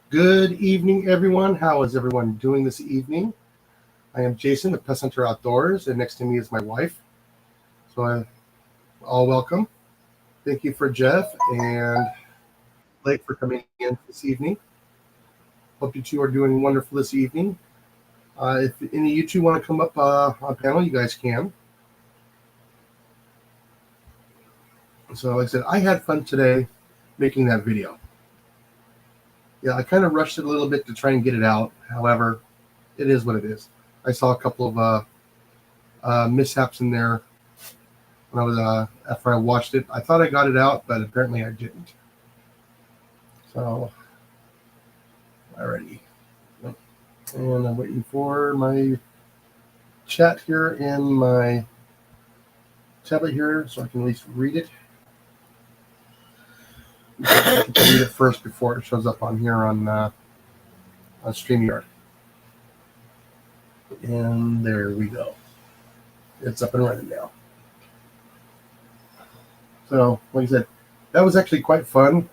Good evening, everyone. How is everyone doing this evening? I am Jason, the Pest Hunter Outdoors, and next to me is my wife. So, all welcome. Thank you for Jeff and Blake for coming in this evening. Hope you two are doing wonderful this evening. If any of you two want to come up on panel, you guys can. So, like I said, I had fun today making that video. Yeah, I kind of rushed it a little bit to try and get it out. However, it is what it is. I saw a couple of mishaps in there when I was after I watched it. I thought I got it out, but apparently I didn't. So, alrighty. And I'm waiting for my chat here in my tablet here so I can at least read it. I can read it first before it shows up on here on StreamYard. And there we go. It's up and running now. So, like I said, that was actually quite fun.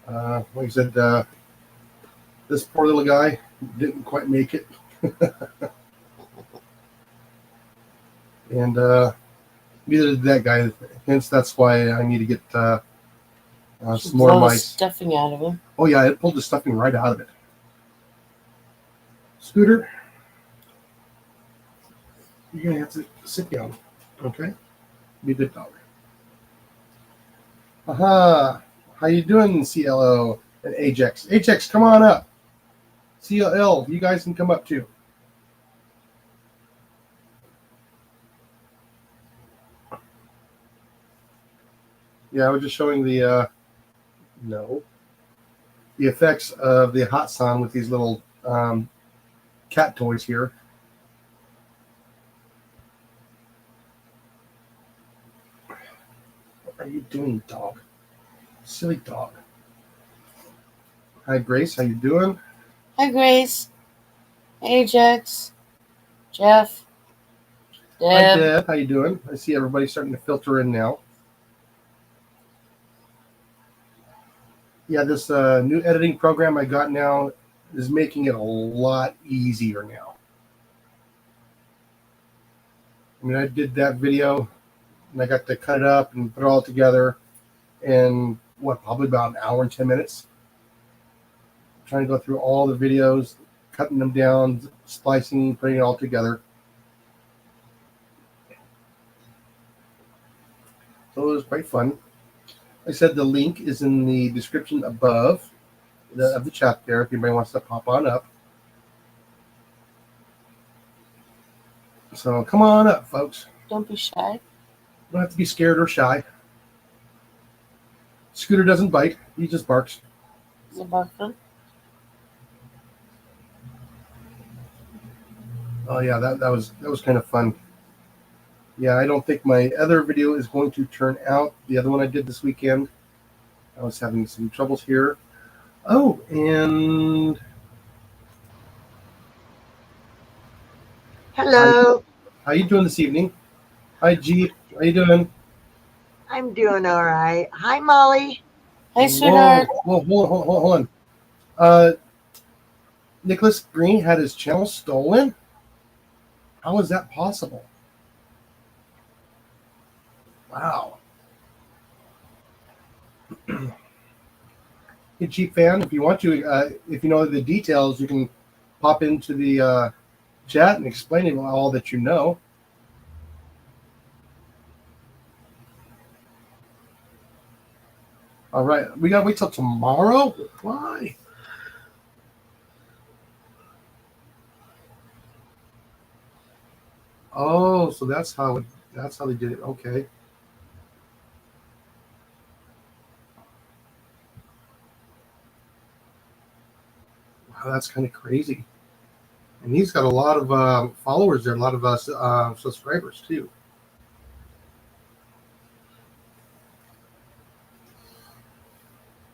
Like I said, this poor little guy didn't quite make it. And neither did that guy. Hence, that's why I need to get some more blow the mice. stuffing out of him. Oh, yeah, it pulled the stuffing right out of it. Scooter, you're going to have to sit down, okay? Be a good dog. Aha! How you doing, CLO and Ajax? Ajax, come on up. CLL, you guys can come up too. Yeah, I was just showing the effects of the hot sun with these little cat toys here. What are you doing, dog? Silly dog. Hi, Grace. How you doing? Hi, Grace. Ajax. Jeff. Hi, Deb. Deb. How you doing? I see everybody starting to filter in now. Yeah, this new editing program I got now is making it a lot easier now. I mean, I did that video, and I got to cut it up and put it all together in, probably about an hour and 10 minutes. Trying to go through all the videos, cutting them down, splicing, putting it all together. So it was quite fun. I said the link is in the description above of the chat there if anybody wants to pop on up. So come on up, folks. Don't be shy. You don't have to be scared or shy. Scooter doesn't bite. He just barks. Is it barking? Oh yeah, that was kind of fun. Yeah, I don't think my other video is going to turn out. The other one I did this weekend, I was having some troubles here. Oh, and Hello. How you doing this evening? Hi, G. How you doing? I'm doing all right. Hi, Molly. Hey, sweetheart. Whoa, hold on. Nicholas Green had his channel stolen? How is that possible? Wow. Hey, Chief Fan, if you want to, if you know the details, you can pop into the chat and explain all that you know. All right, we gotta wait till tomorrow. Why? Oh, so that's how they did it. Okay. Wow, that's kind of crazy. And he's got a lot of followers there, a lot of subscribers too.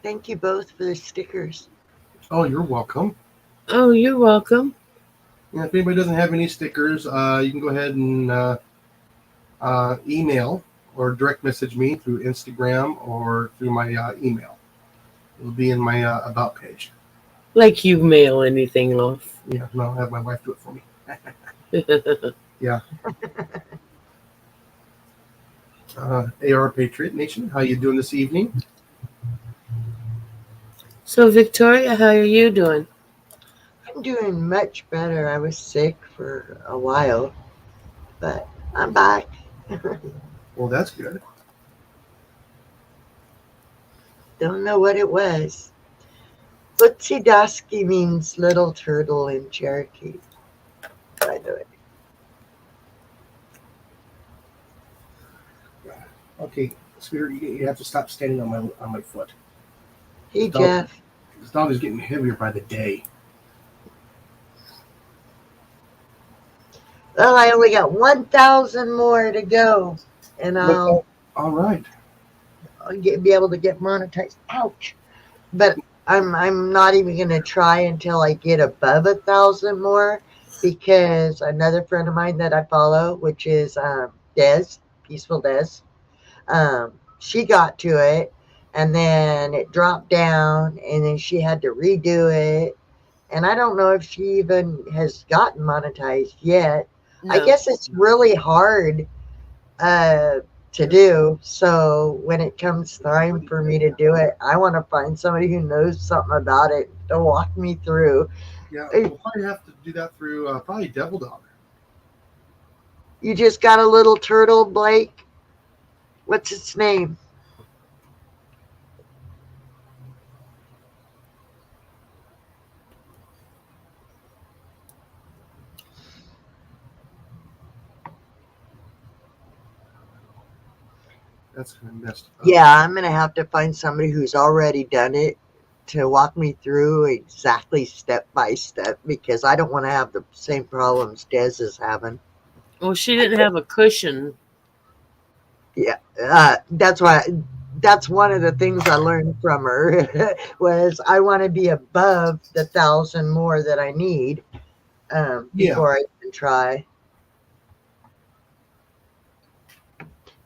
Thank you both for the stickers. Oh, you're welcome. Oh, you're welcome. Yeah, if anybody doesn't have any stickers, you can go ahead and email or direct message me through Instagram or through my email. It'll be in my about page. Like you mail anything off. Yeah, no, I'll have my wife do it for me. Yeah. AR Patriot Nation, how you doing this evening? So, Victoria, how are you doing? I'm doing much better. I was sick for a while, but I'm back. Well, that's good. Don't know what it was. Utsidasky means little turtle in Cherokee, by the way. Okay, sweetheart, you have to stop standing on my foot. Hey, Dog- Jeff. This dog is getting heavier by the day. Well, I only got 1,000 more to go, and I'll All right. be able to get monetized. Ouch! But I'm not even gonna try until I get above 1,000 more, because another friend of mine that I follow, which is Des, Peaceful Des, she got to it, and then it dropped down, and then she had to redo it, and I don't know if she even has gotten monetized yet. I No. guess it's really hard to do. So when it comes time for me to do it, I want to find somebody who knows something about it to walk me through. Yeah, Hey, we'll probably have to do that through probably Devil Dog. you just got a little turtle, Blake. What's its name? That's kind of messed up. Yeah, I'm going to have to find somebody who's already done it to walk me through exactly step by step, because I don't want to have the same problems Des is having. Well, she didn't have a cushion. Yeah, that's why. That's one of the things I learned from her was I want to be above the 1,000 more that I need before I even try.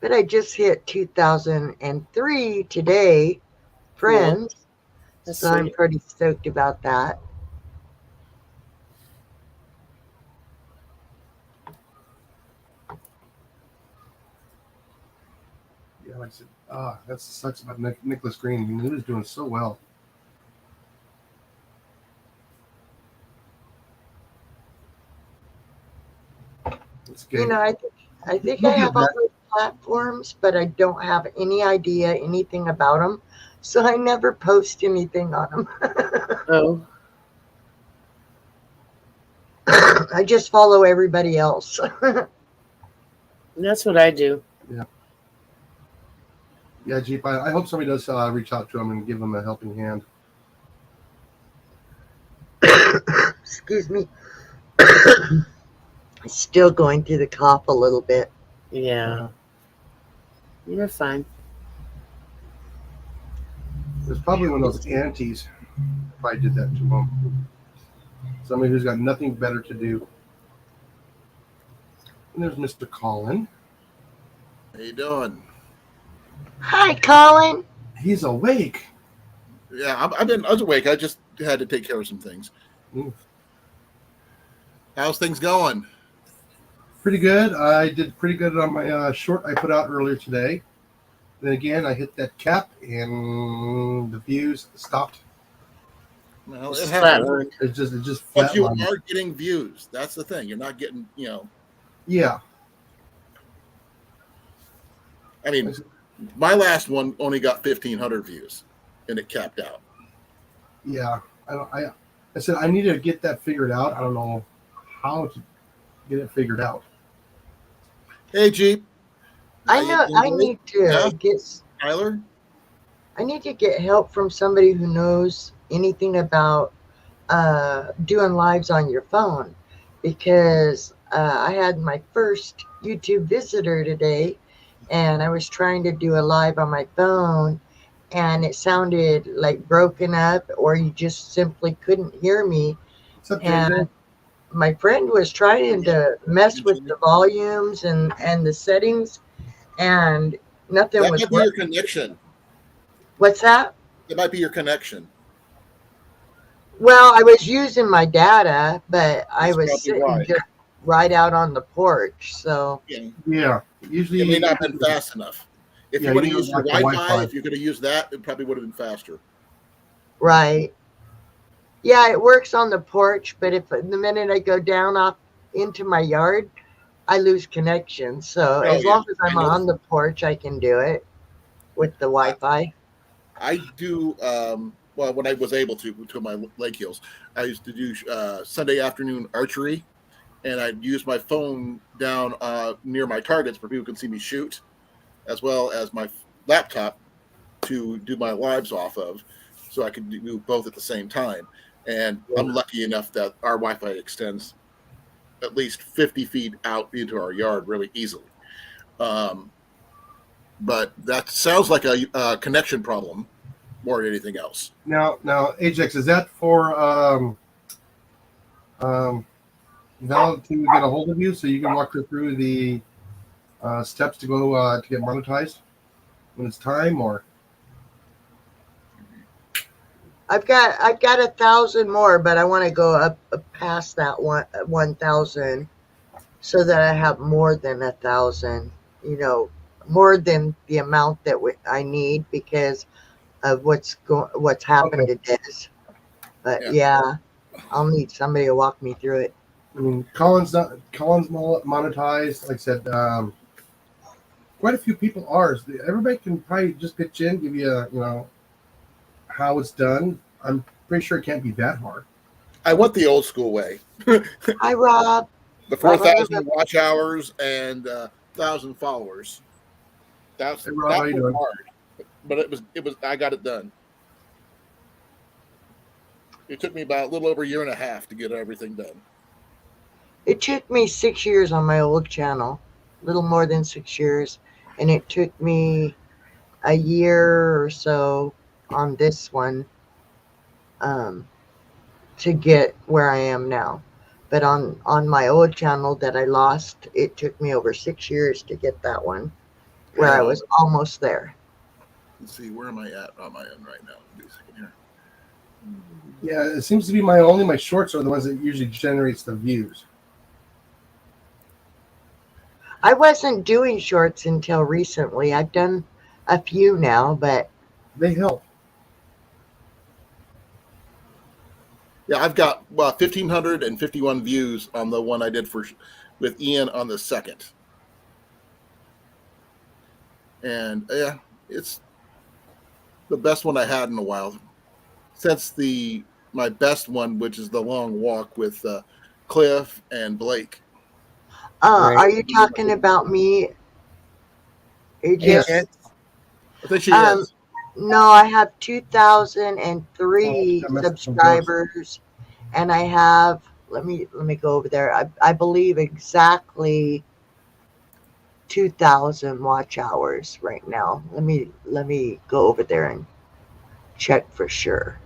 But I just hit 2,003 today, friends. That's So I'm sweet. pretty stoked about that. Yeah, like I said, that sucks about Nicholas Green. I mean, he was doing so well. It's good. You know, I think You'll I get have all back. those platforms, but I don't have any idea anything about them. So I never post anything on them. Oh, I just follow everybody else. that's what I do. Yeah, Jeep. I hope somebody does reach out to him and give him a helping hand. Excuse me. Still going through the cough a little bit. Yeah. You're fine. There's probably one of those aunties if I did that to him. Somebody who's got nothing better to do. And there's Mr. Colin. How you doing? Hi, Colin. He's awake. Yeah, I was awake. I just had to take care of some things. Mm. How's things going? Pretty good. I did pretty good on my short I put out earlier today. Then again, I hit that cap and the views stopped. Well, It's it happens. flatlined. It just But you flatlined. are getting views. That's the thing. You're not getting, Yeah. I mean, my last one only got 1,500 views, and it capped out. Yeah. I said I need to get that figured out. I don't know how to get it figured out. Hey, Jeep. I know I need to Yeah. get Tyler? I need to get help from somebody who knows anything about doing lives on your phone, because I had my first YouTube visitor today, and I was trying to do a live on my phone, and it sounded like broken up, or you just simply couldn't hear me. What's up, And JJ? my friend was trying to mess with the volumes and the settings, and nothing That was might be your working. connection. What's that? That might be your connection. Well, I was using my data, but I That's was probably sitting why. just right out on the porch. So, Yeah, Yeah, usually. it may not have been fast enough. If Yeah, you would you have need used your like the Wi-Fi, Wi-Fi. if you're going to use that, it probably would have been faster. right. Yeah, it works on the porch, but if the minute I go down off into my yard, I lose connection. So, Oh as yeah, long as I I'm noticed. on the porch, I can do it with the Wi-Fi. I do well when I was able to my leg heels. I used to do Sunday afternoon archery, and I'd use my phone down near my targets where people can see me shoot, as well as my laptop to do my lives off of, so I could do both at the same time. And I'm lucky enough that our Wi-Fi extends at least 50 feet out into our yard really easily. Um, but that sounds like a connection problem more than anything else. Now, Ajax, is that for um, Val to get a hold of you so you can walk her through the steps to go to get monetized when it's time, or? I've got 1,000 more, but I want to go up past that 1,000 so that I have more than 1,000. You know, more than the amount that I need because of what's happened to this. But yeah, I'll need somebody to walk me through it. I mean, Colin's monetized. Like I said, quite a few people are. Everybody can probably just pitch in, give you how it's done. I'm pretty sure it can't be that hard. I went the old school way. Hi, Rob. The 4,000 watch hours and 1,000 followers. That's Hey, Rob, how you doing? hard, but it was. I got it done. It took me about a little over a year and a half to get everything done. It took me 6 years on my old channel, a little more than 6 years, and it took me a year or so on this one to get where I am now. But on my old channel that I lost, it took me over 6 years to get that one where I was almost there. Let's see, where am I at on my end right now? Give me a second here. Yeah, it seems to be my shorts are the ones that usually generates the views. I wasn't doing shorts until recently. I've done a few now, but they help. Yeah, I've got 1,551 views on the one I did with Ian on the 2nd. And yeah, it's the best one I had in a while. Since my best one, which is the long walk with Cliff and Blake. Right. Are you talking about me? Yes. I think she is. No, I have 2,003 subscribers, and I have. Let me go over there. I believe exactly 2,000 watch hours right now. Let me go over there and check for sure.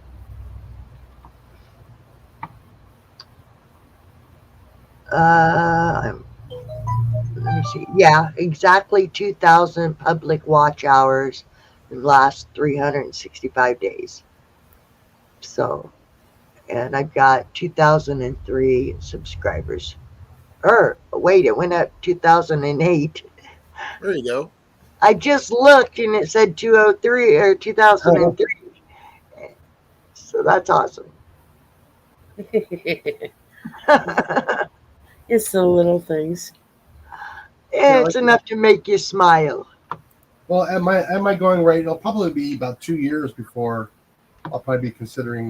Let me see. Yeah, exactly 2,000 public watch hours in the last 365 days. So, and I've got 2,003 subscribers. Wait, it went up 2008. There you go. I just looked and it said 203 or 2003. So that's awesome. It's the little things. It's enough to make you smile. Well, at my going rate, it'll probably be about 2 years before I'll probably be considering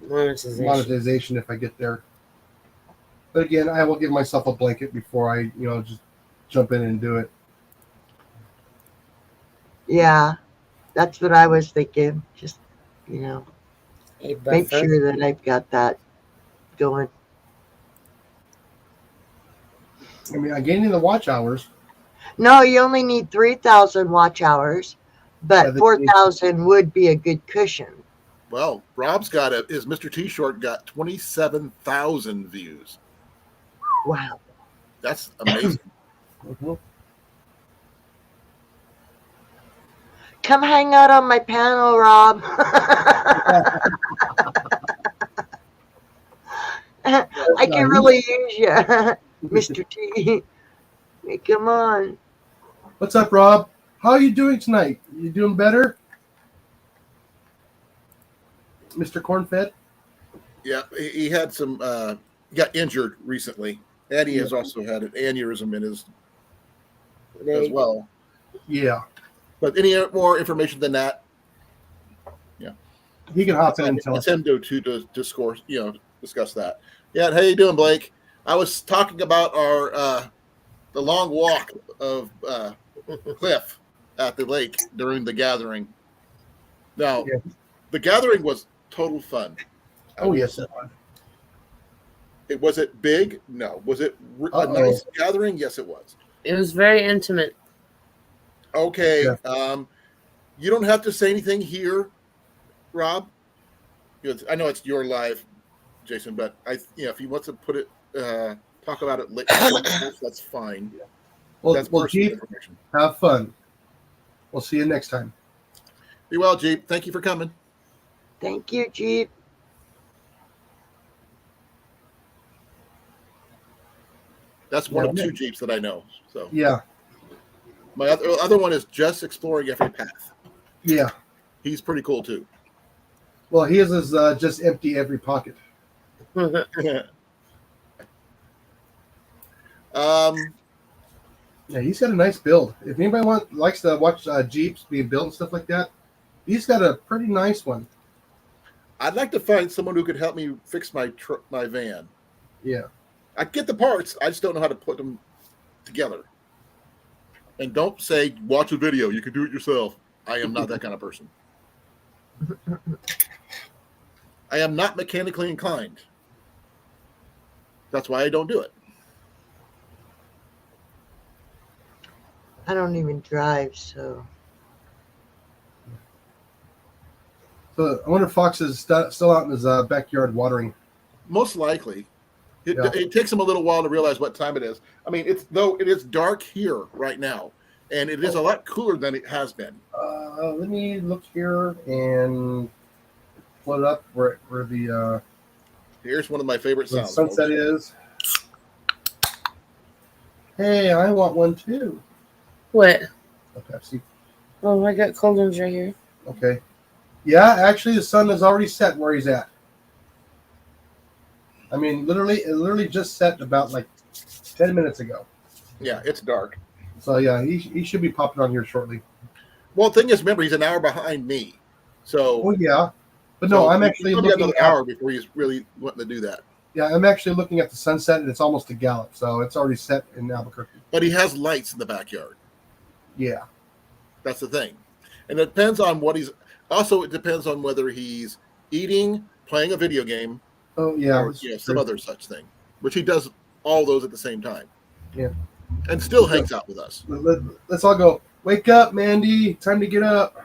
monetization if I get there. But again, I will give myself a blanket before I, just jump in and do it. Yeah, that's what I was thinking. Just, make sure that I've got that going. I mean, I'm gaining the watch hours. No, you only need 3,000 watch hours, but 4,000 would be a good cushion. Well, Rob's his Mr. T-Short got 27,000 views. Wow. That's amazing. Mm-hmm. Come hang out on my panel, Rob. really use you, Mr. T. Hey, come on. What's up, Rob? How are you doing tonight? You doing better, Mr. Cornfed? Yeah, he had some. He got injured recently, and he has also had an aneurysm in his as well. Yeah, But any more information than that? he can hop in and tell It's us. him to discourse, discuss that. Yeah, how you doing, Blake? I was talking about our the long walk of Cliff at the lake during the gathering. Now, Yeah. the gathering was total fun. Oh yes, Was it big? No. Was it a Uh-oh. nice gathering? Yes, it was. It was very intimate. Okay. Yeah. You don't have to say anything here, Rob. I know it's your live, Jason, but if you want to put it, talk about it later, that's fine. Well, That's well, personal Jeep, information. have fun. We'll see you next time. Be well, Jeep. Thank you for coming. Thank you, Jeep. That's one of Yeah. two Jeeps that I know. So Yeah, my other one is just exploring every path. yeah. He's pretty cool too. Well, his is just empty every pocket. Yeah, he's got a nice build. If anybody likes to watch Jeeps being built and stuff like that, he's got a pretty nice one. I'd like to find someone who could help me fix my van. Yeah. I get the parts. I just don't know how to put them together. And don't say, watch a video. You can do it yourself. I am not that kind of person. I am not mechanically inclined. That's why I don't do it. I don't even drive, so. So I wonder if Fox is still out in his backyard watering. Most likely. Yeah. It takes him a little while to realize what time it is. I mean, it is dark here right now, and it is a lot cooler than it has been. Let me look here and pull it up where the Here's one of my favorite sounds. sunset is. Hey, I want one too. What? A Pepsi. Oh, I got cold ones right here. Okay. Yeah, actually, the sun is already set where he's at. I mean, it literally just set about like 10 minutes ago. Yeah, it's dark. So yeah, he should be popping on here shortly. Well, the thing is, remember, he's an hour behind me. So, Oh yeah, but no, I'm actually probably looking another hour before he's really wanting to do that. Yeah, I'm actually looking at the sunset, and it's almost a gallop, so it's already set in Albuquerque. But he has lights in the backyard. Yeah. That's the thing. And it depends on what he's. Also, it depends on whether he's eating, playing a video game, Oh yeah. or some other such thing, which he does all those at the same time. Yeah. And still hangs out with us. Let's all go. Wake up, Mandy! Time to get up.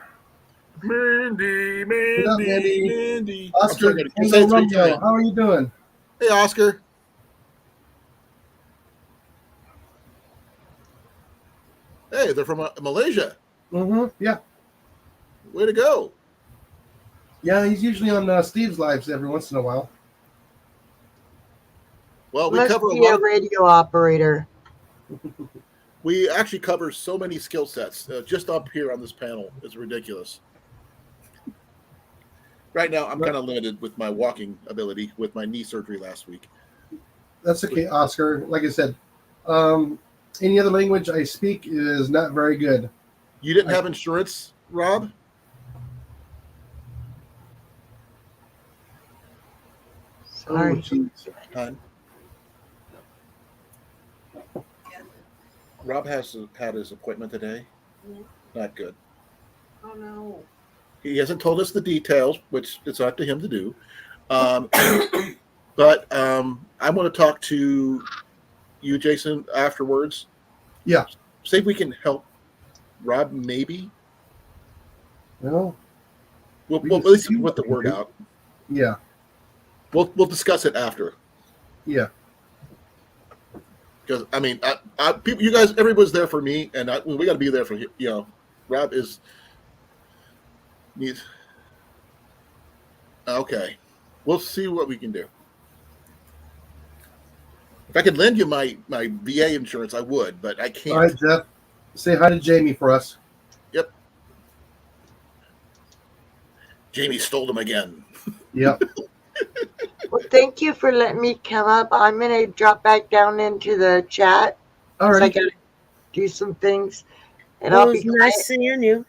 Mandy, Get up, Mandy. Mandy. Oscar, Say it Tango 3 Romeo, times. how are you doing? Hey, Oscar. Hey, they're from Malaysia. Mm-hmm. Yeah. Way to go. Yeah, he's usually on Steve's lives every once in a while. Well, we Must cover a be a lot. radio operator. We actually cover so many skill sets just up here on this panel. It's ridiculous. Right now, I'm kind of limited with my walking ability with my knee surgery last week. That's okay, Oscar. Like I said, any other language I speak is not very good. You didn't have insurance, Rob? Sorry. Oh, geez. Hon? Rob has had his appointment today. Not good. Oh no. He hasn't told us the details, which it's up to him to do. But I want to talk to you, Jason, afterwards. Yeah. See if we can help Rob, maybe. Well, We'll We at can least see put what the we word can do. out. yeah. We'll discuss it after. Yeah. Because I mean, people, you guys, everybody's there for me, and we got to be there for Rob needs. Okay, we'll see what we can do. If I could lend you my VA insurance, I would, but I can't. All right, Jeff. Say hi to Jamie for us. Yep. Jamie stole them again. Yep. Well, thank you for letting me come up. I'm going to drop back down into the chat. All 'cause I right. got to do some things. And Well, I'll it be was quiet. nice seeing you.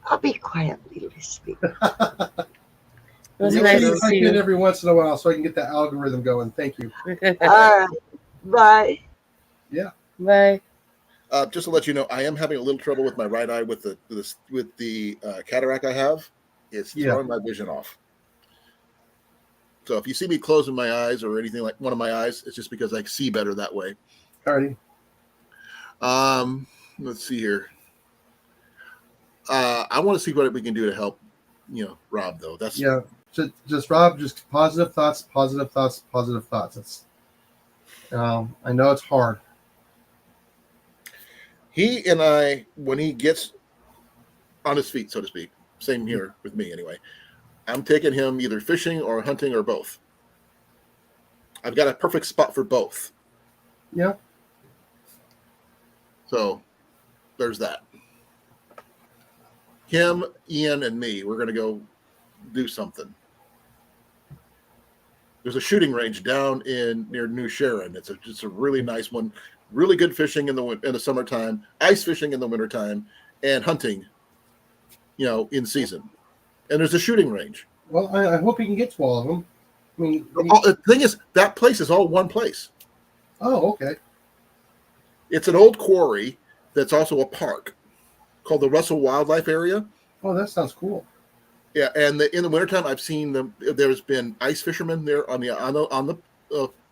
I'll be quietly listening. It was You nice can to type see in you. every once in a while so I can get the algorithm going. Thank you. All right. Bye. Bye. Just to let you know, I am having a little trouble with my right eye with the cataract I have. It's Yeah. throwing my vision off. So if you see me closing my eyes or anything like one of my eyes, it's just because I see better that way. All righty. Let's see here. I want to see what we can do to help, Rob. Though that's Yeah. Just Rob. Just positive thoughts. Positive thoughts. Positive thoughts. It's. I know it's hard. He and I, when he gets on his feet, so to speak. Same here with me, anyway. I'm taking him either fishing or hunting or both. I've got a perfect spot for both. Yeah. So there's that. Him, Ian, and me, we're going to go do something. There's a shooting range down near New Sharon. It's a really nice one. Really good fishing in the summertime, ice fishing in the wintertime, and hunting, in season. And there's a shooting range. Well, I hope you can get to all of them. I mean, The thing is, that place is all one place. oh, okay. It's an old quarry that's also a park called the Russell Wildlife Area. Oh, that sounds cool. Yeah, and in the wintertime, I've seen them. There's been ice fishermen there on the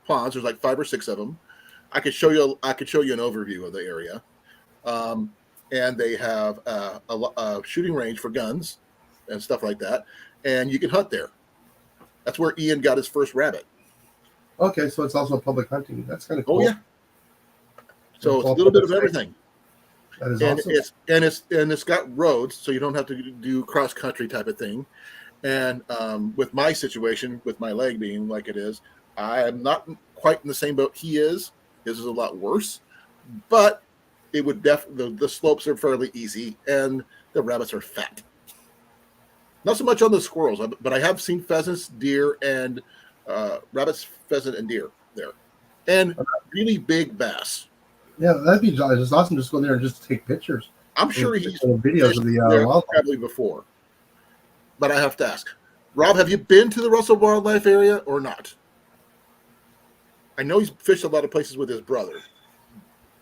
ponds. There's like 5 or 6 of them. I could show you an overview of the area, and they have a shooting range for guns and stuff like that, and you can hunt there. That's where Ian got his first rabbit. Okay, so it's also public hunting. That's kind of cool. Oh yeah. So it's a little bit of everything. That is And awesome. it's got roads, so you don't have to do cross country type of thing. And with my situation, with my leg being like it is, I am not quite in the same boat he is. His is a lot worse, but it would the slopes are fairly easy, and the rabbits are fat. Not so much on the squirrels, but I have seen pheasants, deer, and rabbits, pheasant, and deer there, and really big bass. Yeah, that'd be just awesome. Just go there and just take pictures. I'm sure And he's videos of the there wildlife. probably before, but I have to ask, Rob, have you been to the Russell Wildlife Area or not? I know he's fished a lot of places with his brother,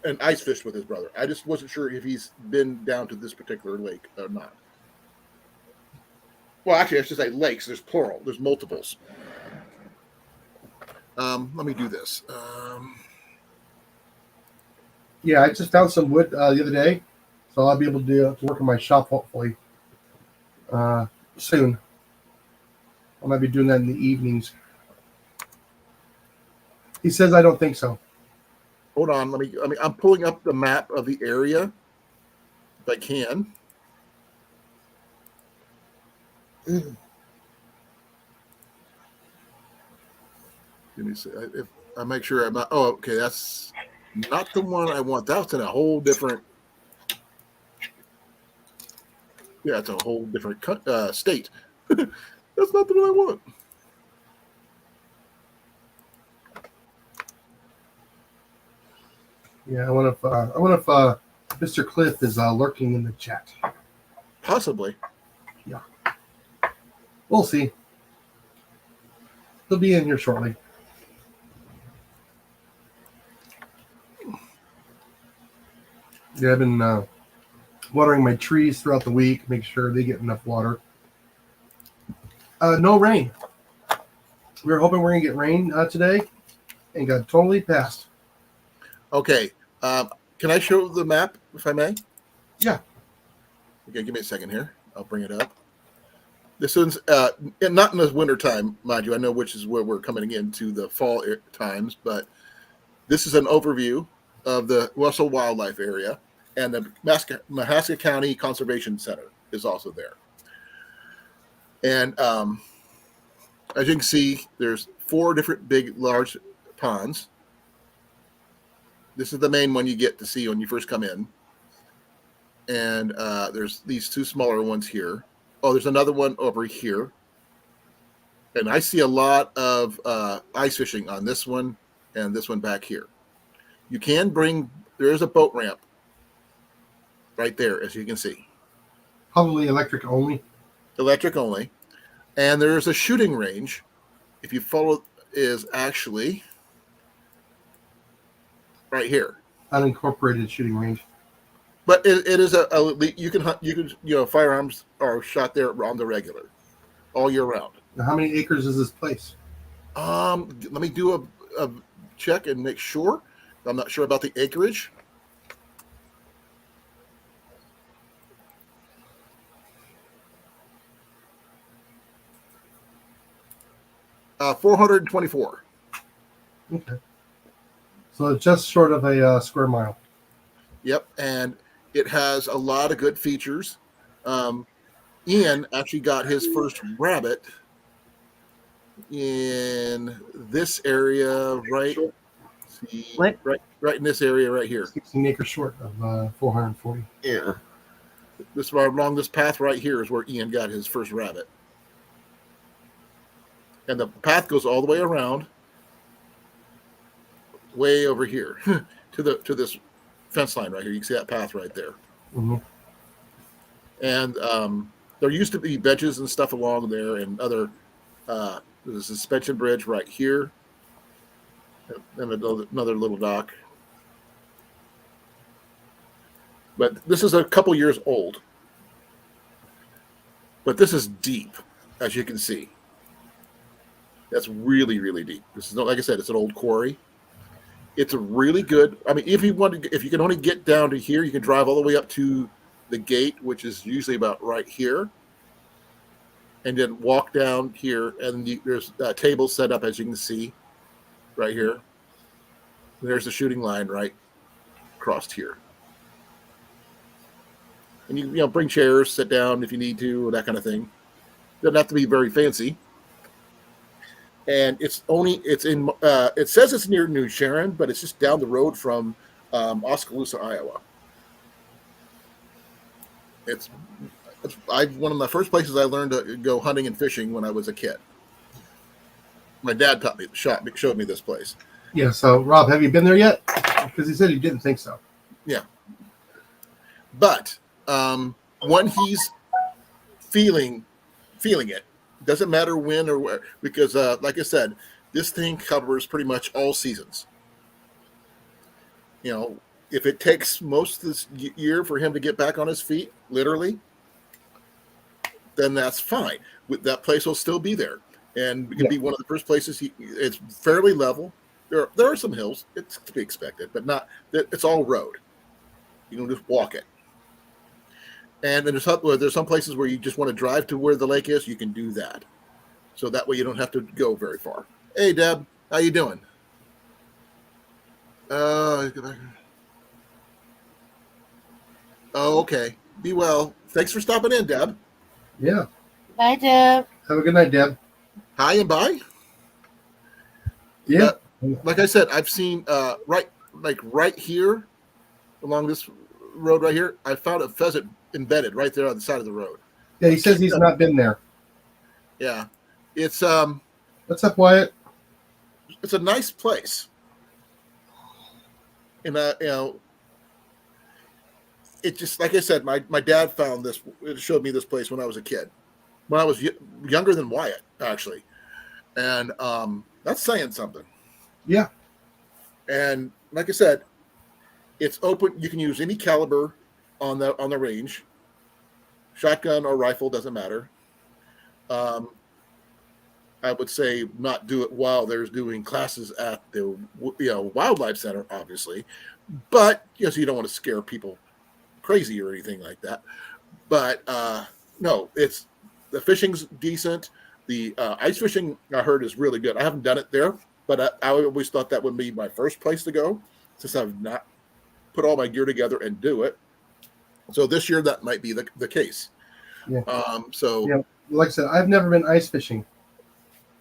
and ice fished with his brother. I just wasn't sure if he's been down to this particular lake or not. Well, actually, I should say lakes. There's plural. There's multiples. Let me do this. Yeah, I just found some wood the other day, so I'll be able to work in my shop hopefully soon. I might be doing that in the evenings. He says I don't think so. Hold on. I'm pulling up the map of the area if I can. Let me see. If I make sure I'm not. Oh, okay. That's not the one I want. That's in a whole different. Yeah, it's a whole different state. That's not the one I want. Yeah, I wonder if Mr. Cliff is lurking in the chat. Possibly. We'll see. He'll be in here shortly. Yeah, I've been watering my trees throughout the week, make sure they get enough water. No rain. We were hoping we're going to get rain today, and got totally passed. Okay. Can I show the map, if I may? Yeah. Okay, give me a second here. I'll bring it up. This one's not in the winter time, mind you. I know which is where we're coming into the fall times, but this is an overview of the Russell Wildlife Area, and the Mahaska County Conservation Center is also there. And as you can see, there's 4 different large ponds, This is the main one you get to see when you first come in. And there's these two smaller ones here. Oh, there's another one over here. And I see a lot of ice fishing on this one and this one back here. You can bring, there is a boat ramp right there, as you can see. Probably electric only. Electric only. And there's a shooting range. If you follow, is actually right here. Unincorporated shooting range. But it is you can firearms are shot there on the regular, all year round. Now, how many acres is this place? Let me do a check and make sure. I'm not sure about the acreage. Uh, 424. Okay. So it's just short of a square mile. Yep, and it has a lot of good features. Ian actually got his first rabbit in this area, right? See, What? Right in this area right here. 16 acres short of 440. Yeah. This along this path right here is where Ian got his first rabbit. And the path goes all the way around, way over here to this fence line right here. You can see that path right there. Mm-hmm. And there used to be benches and stuff along there, and other there's a suspension bridge right here, and another little dock. But this is a couple years old. But this is deep, as you can see. That's really, really deep. This is not, like I said, it's an old quarry. It's a really good. I mean, if you can only get down to here, you can drive all the way up to the gate, which is usually about right here, and then walk down here. And there's a table set up, as you can see, right here. There's the shooting line right across here. And you bring chairs, sit down if you need to, that kind of thing. Doesn't have to be very fancy. And it says it's near New Sharon, but it's just down the road from Oskaloosa, Iowa. It's one of the first places I learned to go hunting and fishing when I was a kid. My dad showed me this place. Yeah. So, Rob, have you been there yet? Because he said he didn't think so. Yeah. But when he's feeling it, doesn't matter when or where, because like I said, this thing covers pretty much all seasons. If it takes most of this year for him to get back on his feet, literally, then that's fine. That place will still be there, and it can be one of the first places. It's fairly level. There are some hills. It's to be expected, but not. It's all road. You can just walk it. And there's some places where you just want to drive to where the lake is. You can do that, so that way you don't have to go very far. Hey, Deb, how you doing? Oh, okay. Be well. Thanks for stopping in, Deb. Yeah. Bye, Deb. Have a good night, Deb. Hi and bye. Yeah. Like I said, I've seen right here along this road right here. I found a pheasant embedded right there on the side of the road. Yeah, he says he's not been there. Yeah, it's What's up, Wyatt? It's a nice place, and it just, like I said, my dad found this. It showed me this place when I was a kid, when I was younger than Wyatt, actually, and that's saying something. Yeah. And like I said, it's open. You can use any caliber on the range, shotgun or rifle, doesn't matter. I would say not do it while there's doing classes at the wildlife center, obviously, but so you don't want to scare people crazy or anything like that. But no, the fishing's decent. The ice fishing, I heard, is really good. I haven't done it there, but I always thought that would be my first place to go, since I've not put all my gear together and do it. So this year that might be the case. Yeah. Yeah, like I said, I've never been ice fishing.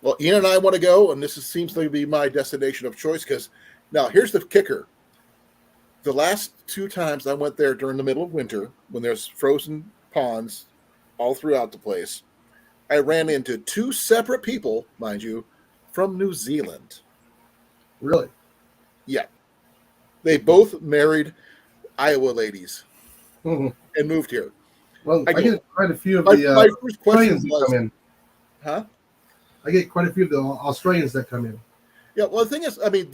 Well, Ian and I want to go, and seems to be my destination of choice, because now here's the kicker. The last 2 times I went there during the middle of winter, when there's frozen ponds all throughout the place, I ran into 2 separate people, mind you, from New Zealand. Really? Yeah. They both married Iowa ladies Mhm. and moved here. Well, I get quite a few of My the first question Australians that was, come in. huh? I get quite a few of the Australians that come in. Yeah, well, the thing is, I mean,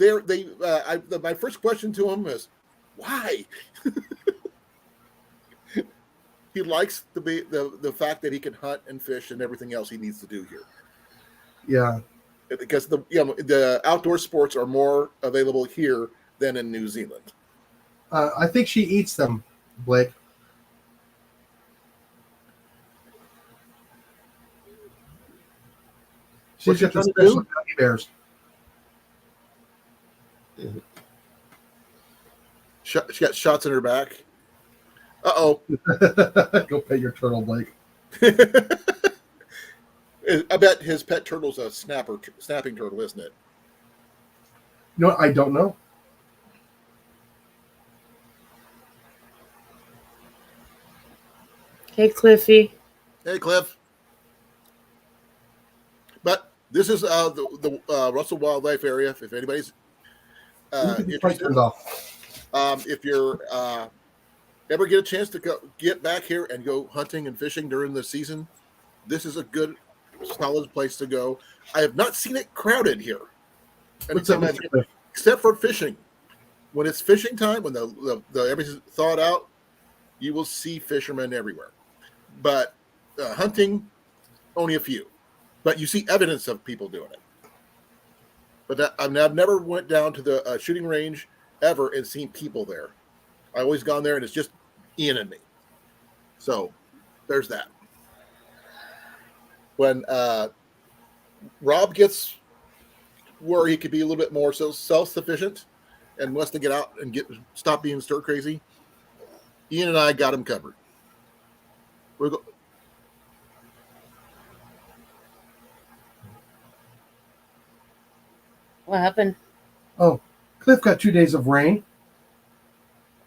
my first question to him is, why? He likes the fact that he can hunt and fish and everything else he needs to do here. Yeah. Because the outdoor sports are more available here than in New Zealand. I think she eats them, Blake. She's got the special gummy bears. She got shots in her back. Uh-oh. Go pet your turtle, Blake. I bet his pet turtle's a snapping turtle, isn't it? No, I don't know. Hey, Cliffy. Hey, Cliff. But this is the Russell Wildlife Area. If anybody's interested, if you're ever get a chance to get back here and go hunting and fishing during the season, this is a good, solid place to go. I have not seen it crowded here, except for fishing. When it's fishing time, when the everything's thawed out, you will see fishermen everywhere. But hunting, only a few. But you see evidence of people doing it. But I've never went down to the shooting range ever and seen people there. I always gone there and it's just Ian and me. So there's that. When Rob gets where he could be a little bit more self-sufficient and wants to get out and stop being stir crazy, Ian and I got him covered. What happened? Oh, Cliff got 2 days of rain.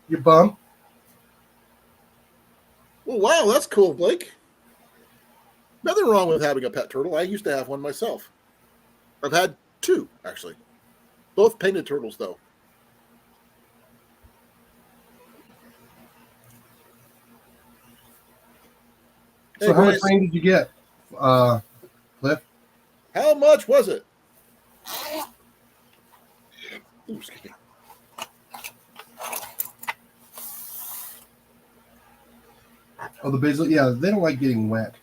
You bum. Well, wow, that's cool, Blake. Nothing wrong with having a pet turtle. I used to have one myself. I've had 2, actually. Both painted turtles, though. So how much rain did you get, Cliff? How much was it? Ooh, excuse me. Oh, the basil. Yeah, they don't like getting wet.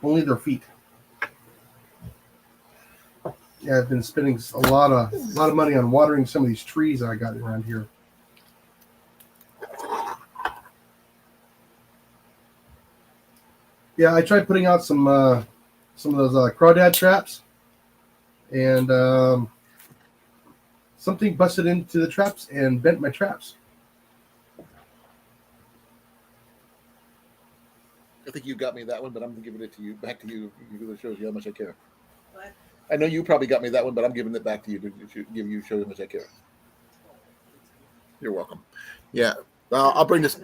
Only their feet. Yeah, I've been spending a lot of money on watering some of these trees that I got around here. Yeah, I tried putting out some of those crawdad traps, and something busted into the traps and bent my traps. I think you got me that one, but I'm giving it to you. Back to you. It shows you how much I care. What? I know you probably got me that one, but I'm giving it back to you to show you how much I care. You're welcome. Yeah, I'll bring this.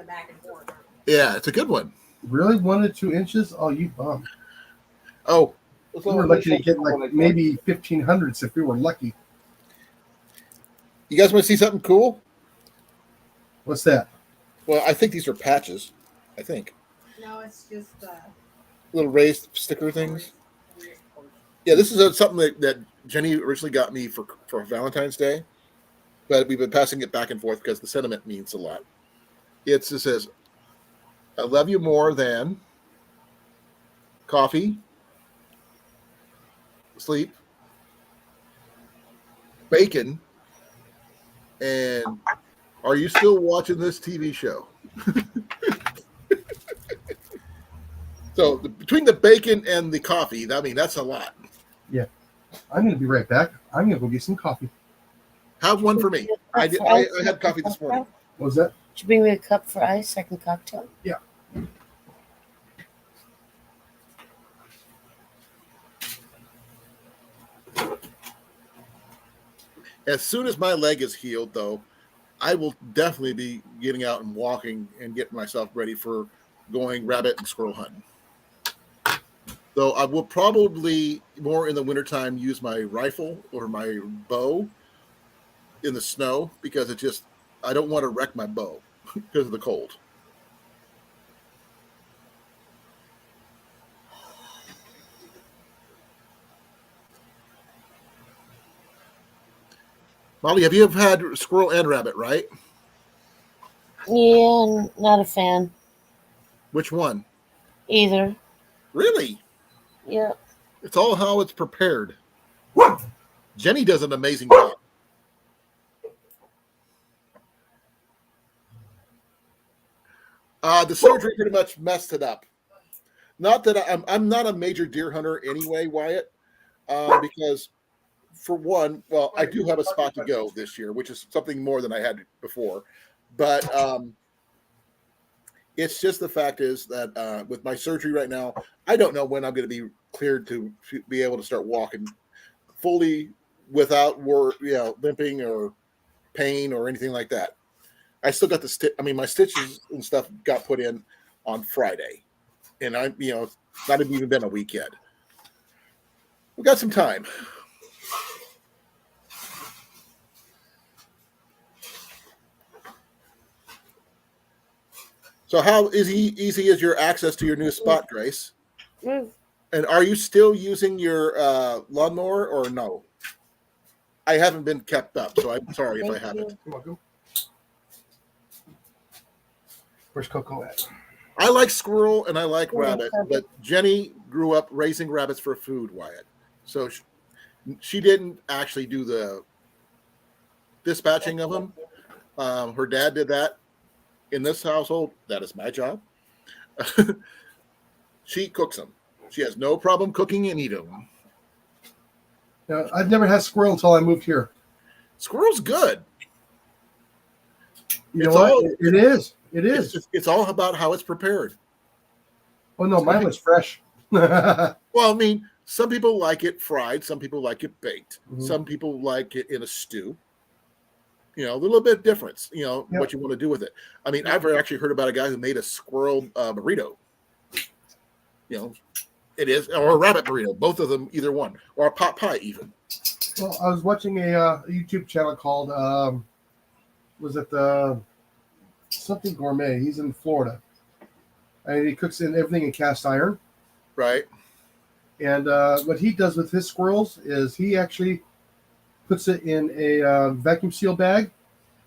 Yeah, it's a good one. Really, 1 to 2 inches? Oh, you bum. Oh, we were lucky to get like maybe 1,500s if we were lucky. You guys want to see something cool? What's that? Well, I think these are patches. I think. No, it's just little raised sticker things. Yeah, this is something that Jenny originally got me for Valentine's Day, but we've been passing it back and forth because the sentiment means a lot. It says, "I love you more than coffee, sleep, bacon, and are you still watching this TV show?" So between the bacon and the coffee, I mean, that's a lot. Yeah. I'm going to be right back. I'm going to go get some coffee. Have one for me. I had coffee this morning. What was that? Did you bring me a cup for ice? Second cocktail? Yeah. As soon as my leg is healed, though, I will definitely be getting out and walking and getting myself ready for going rabbit and squirrel hunting. Though I will probably more in the wintertime use my rifle or my bow in the snow because I don't want to wreck my bow because of the cold. Molly, have you ever had squirrel and rabbit, right? Yeah, not a fan. Which one? Either. Really? Yeah. It's all how it's prepared. Jenny does an amazing job. The surgery pretty much messed it up. Not that I'm not a major deer hunter anyway, Wyatt, because for one, well, I do have a spot to go this year, which is something more than I had before. But it's just the fact is that with my surgery right now, I don't know when I'm going to be cleared to be able to start walking fully without limping or pain or anything like that. I still got my stitches and stuff got put in on Friday, and not even been a week yet. We got some time. So how easy is your access to your new spot, Grace? Mm. And are you still using your lawnmower or no? I haven't been kept up, so I'm sorry if I haven't. You're welcome. Where's Coco at? I like squirrel and I like Yeah, rabbit, perfect. but Jenny grew up raising rabbits for food, Wyatt. So she didn't actually do the dispatching of them. Her dad did that. In this household, that is my job. She cooks them. She has no problem cooking any of them. Now, I've never had squirrel until I moved here. Squirrel's good. You know It's what? all- It is. It is. It's all about how it's prepared. Oh no, mine was fresh. Yeah, Well, I mean, some people like it fried. Some people like it baked. Mhm. Some people like it in a stew. A little bit difference, Yeah. what you want to do with it. I mean, I've actually heard about a guy who made a squirrel burrito. It is, or a rabbit burrito, both of them, either one, or a pot pie even. well, I was watching a YouTube channel called was it something gourmet? He's in Florida, and he cooks in everything in cast iron. Right? And what he does with his squirrels is he actually puts it in a vacuum seal bag.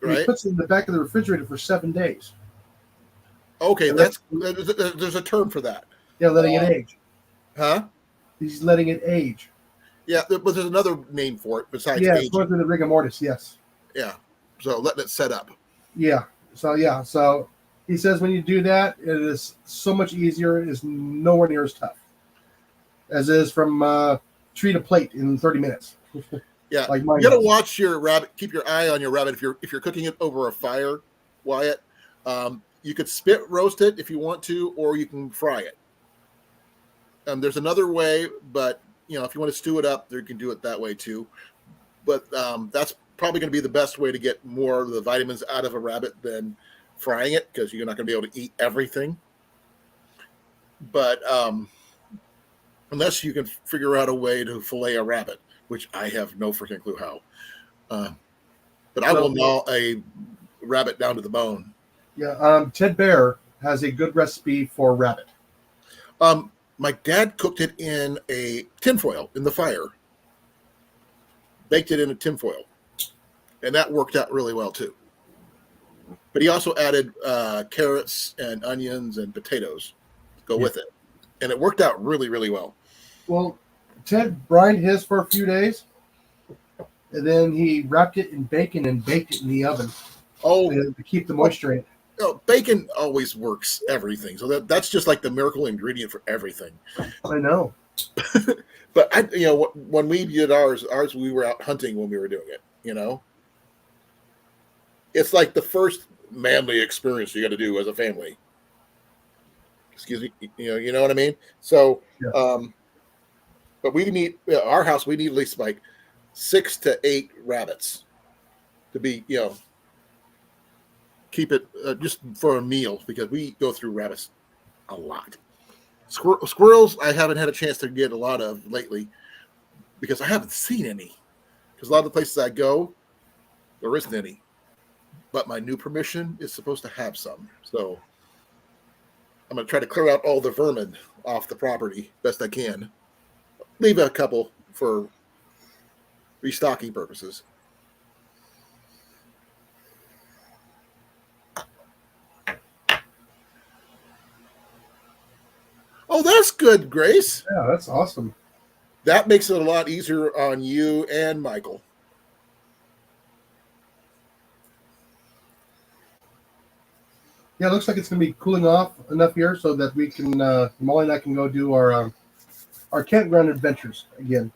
And he Right? puts it in the back of the refrigerator for 7 days. Okay, And there's a term for that. Yeah, letting it age. Huh? He's letting it age. Yeah, but there's another name for it besides Yeah, it's aging. going through the rigor mortis. Yes. Yeah. So letting it set up. Yeah. So he says when you do that, it is so much easier. It is nowhere near as tough as it is from tree to plate in 30 minutes. Yeah. Like mine You gotta does. watch your rabbit. Keep your eye on your rabbit if you're cooking it over a fire, Wyatt. You could spit roast it if you want to, or you can fry it. There's another way, but if you want to stew it up, you can do it that way too. But that's probably going to be the best way to get more of the vitamins out of a rabbit than frying it, because you're not going to be able to eat everything. But unless you can figure out a way to fillet a rabbit, which I have no freaking clue how. But I will gnaw a rabbit down to the bone. Yeah. Ted Bear has a good recipe for rabbit. My dad cooked it in a tinfoil in the fire, baked it in a tinfoil, and that worked out really well too. But he also added carrots and onions and potatoes to go with it, and it worked out really, really well. Well, Ted brined his for a few days, and then he wrapped it in bacon and baked it in the oven Oh, to keep the moisture in it. bacon always works everything, so that's just like the miracle ingredient for everything. I know. But when we did ours we were out hunting when we were doing it. It's like the first manly experience you got to do as a family. Excuse me, you know what I mean. So, Yeah. But we need our house. We need at least like 6 to 8 rabbits to be, keep it just for a meal because we go through rabbits a lot. Squirrels, I haven't had a chance to get a lot of lately because I haven't seen any. Because a lot of the places I go, there isn't any. But my new permission is supposed to have some. So I'm going to try to clear out all the vermin off the property best I can. Leave a couple for restocking purposes. Oh, that's good, Grace. Yeah, that's awesome. That makes it a lot easier on you and Michael. Yeah, it looks like it's going to be cooling off enough here so that we can, Molly and I can go do our campground adventures again.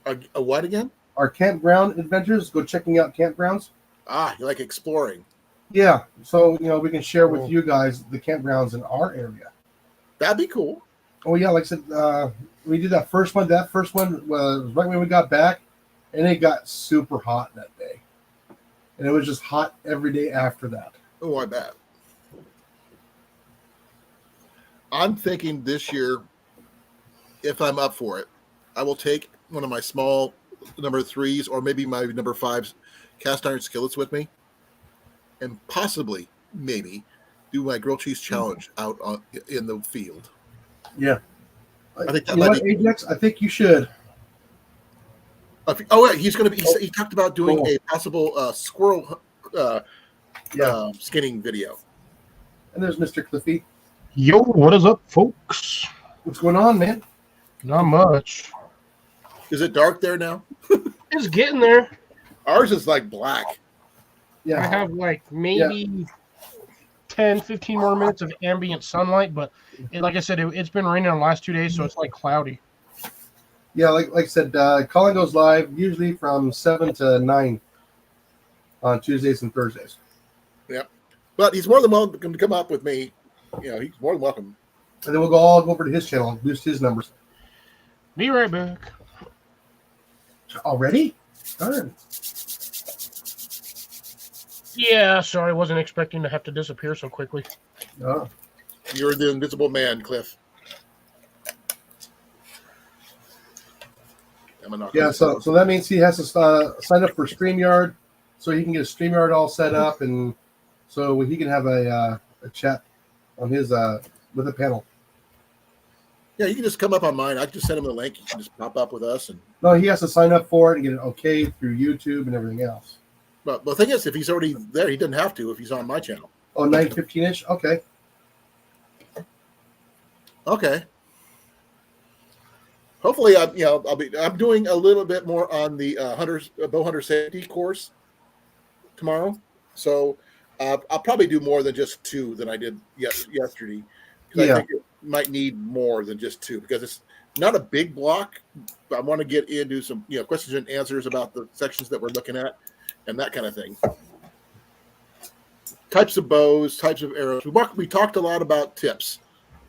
A what again? Our campground adventures, go checking out campgrounds. Ah, you like exploring. Yeah, so, we can share with you guys the campgrounds in our area. That'd be cool. Oh, yeah, like I said, we did that first one. That first one was right when we got back, and it got super hot that day. And it was just hot every day after that. Oh, I bet. I'm thinking this year, if I'm up for it, I will take one of my small number 3s or maybe my number 5s cast iron skillets with me and possibly, maybe, do my grilled cheese challenge out in the field. Yeah. I think that you know might what, be Ajax? I think you should. Oh, yeah, he's going to be. He talked about doing a possible squirrel skinning video. And there's Mr. Cliffy. Yo, what is up, folks? What's going on, man? Not much. Is it dark there now? It's getting there. Ours is like black. I Yeah. have like maybe 10, 15 more minutes of ambient sunlight, but like I said, it's been raining the last 2 days, so it's like cloudy. Yeah, like I said, Colin goes live usually from 7 to 9 on Tuesdays and Thursdays. Yep. But he's more than welcome to come up with me. He's more than welcome. And then we'll all go over to his channel and boost his numbers. Be right back. Already? Darn. Yeah, sorry, I wasn't expecting to have to disappear so quickly. Oh. You're the invisible man, Cliff. Yeah, so that means he has to sign up for StreamYard so he can get a StreamYard all set up and so he can have a chat on his with a panel. Yeah, you can just come up on mine. I can just send him the link. You can just pop up with us. No, he has to sign up for it and get it okayed through YouTube and everything else. But the thing is, if he's already there, he doesn't have to if he's on my channel. Oh, 9:15-ish? Okay. Okay. Hopefully, I'm doing a little bit more on the bow hunter safety course tomorrow. So I'll probably do more than just 2 than I did yesterday. Because I think it might need more than just 2 because it's not a big block. But I want to get into some questions and answers about the sections that we're looking at and that kind of thing. Types of bows, types of arrows. We talked a lot about tips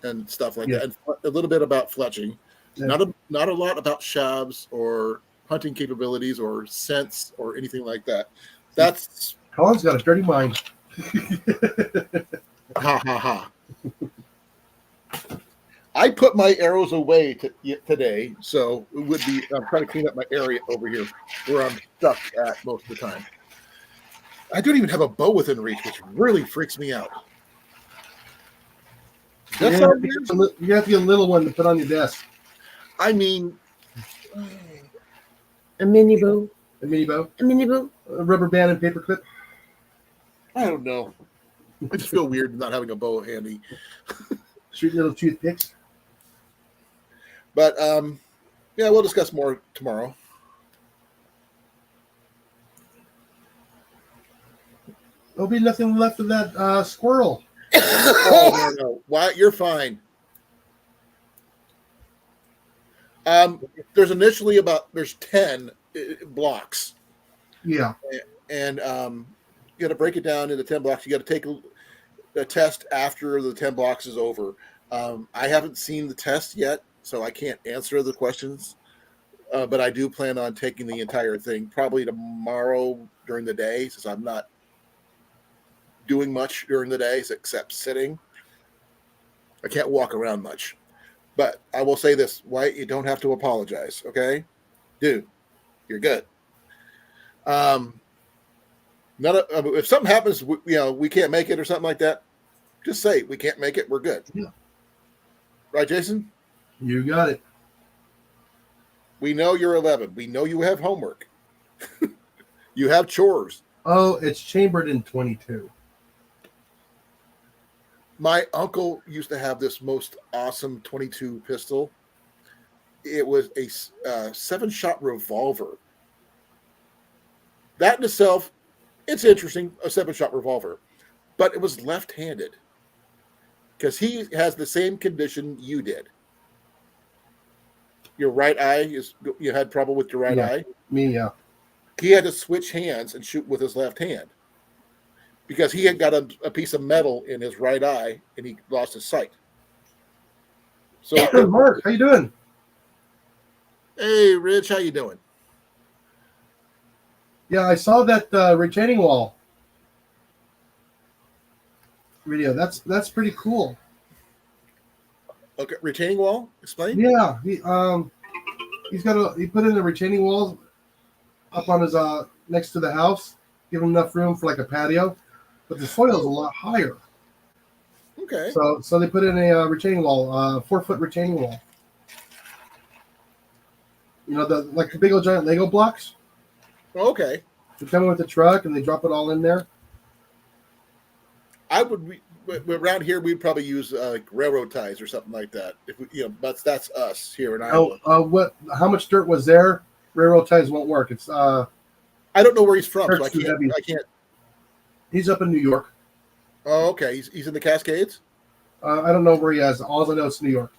and stuff like that, and a little bit about fletching. Yeah. Not a lot about shabs or hunting capabilities or scents or anything like that. That's Colin's got a dirty mind. Ha ha ha. I put my arrows away today, so it would be. I'm trying to clean up my area over here where I'm stuck at most of the time. I don't even have a bow within reach, which really freaks me out. You have to get a little one to put on your desk. I mean, A mini bow. A mini bow. A mini bow. A rubber band and paper clip. I don't know. I just feel weird not having a bow handy. Shoot little toothpicks. But yeah, we'll discuss more tomorrow. There'll be nothing left of that squirrel. Oh, no. Why? You're fine. There's 10 blocks. Yeah. And you got to break it down into 10 blocks. You got to take a test after the 10 blocks is over. I haven't seen the test yet, so I can't answer the questions But I do plan on taking the entire thing probably tomorrow during the day, since I'm not doing much during the days except sitting. I can't walk around much. But I will say this, White, you don't have to apologize, okay? Dude, you're good. If something happens, we can't make it or something like that, just say we can't make it. We're good. Yeah. Right, Jason? You got it. We know you're 11. We know you have homework. You have chores. Oh, it's chambered in 22. My uncle used to have this most awesome 22 pistol. It was a 7-shot revolver. That in itself, it's interesting, a 7-shot revolver. But it was left-handed. Because he has the same condition you did. Your right eye, you had trouble with your right eye? Me, yeah. He had to switch hands and shoot with his left hand. Because he had got a piece of metal in his right eye and he lost his sight. So, Mark, how you doing? hey, Rich, how you doing? Yeah, I saw that retaining wall video. That's pretty cool. Okay, retaining wall. Explain. Yeah, he put in the retaining walls up on his next to the house, give him enough room for like a patio, but the soil is a lot higher. Okay. So they put in a retaining wall, 4-foot retaining wall. You know, the big old giant Lego blocks. Okay. They come in with the truck and they drop it all in there. Around here we'd probably use railroad ties or something like that. If we, that's us here in Iowa. How much dirt was there? Railroad ties won't work. It's I don't know where he's from, so I too heavy. can't. He's up in New York. Oh, okay. He's in the Cascades. I don't know where he has. All I know is New York.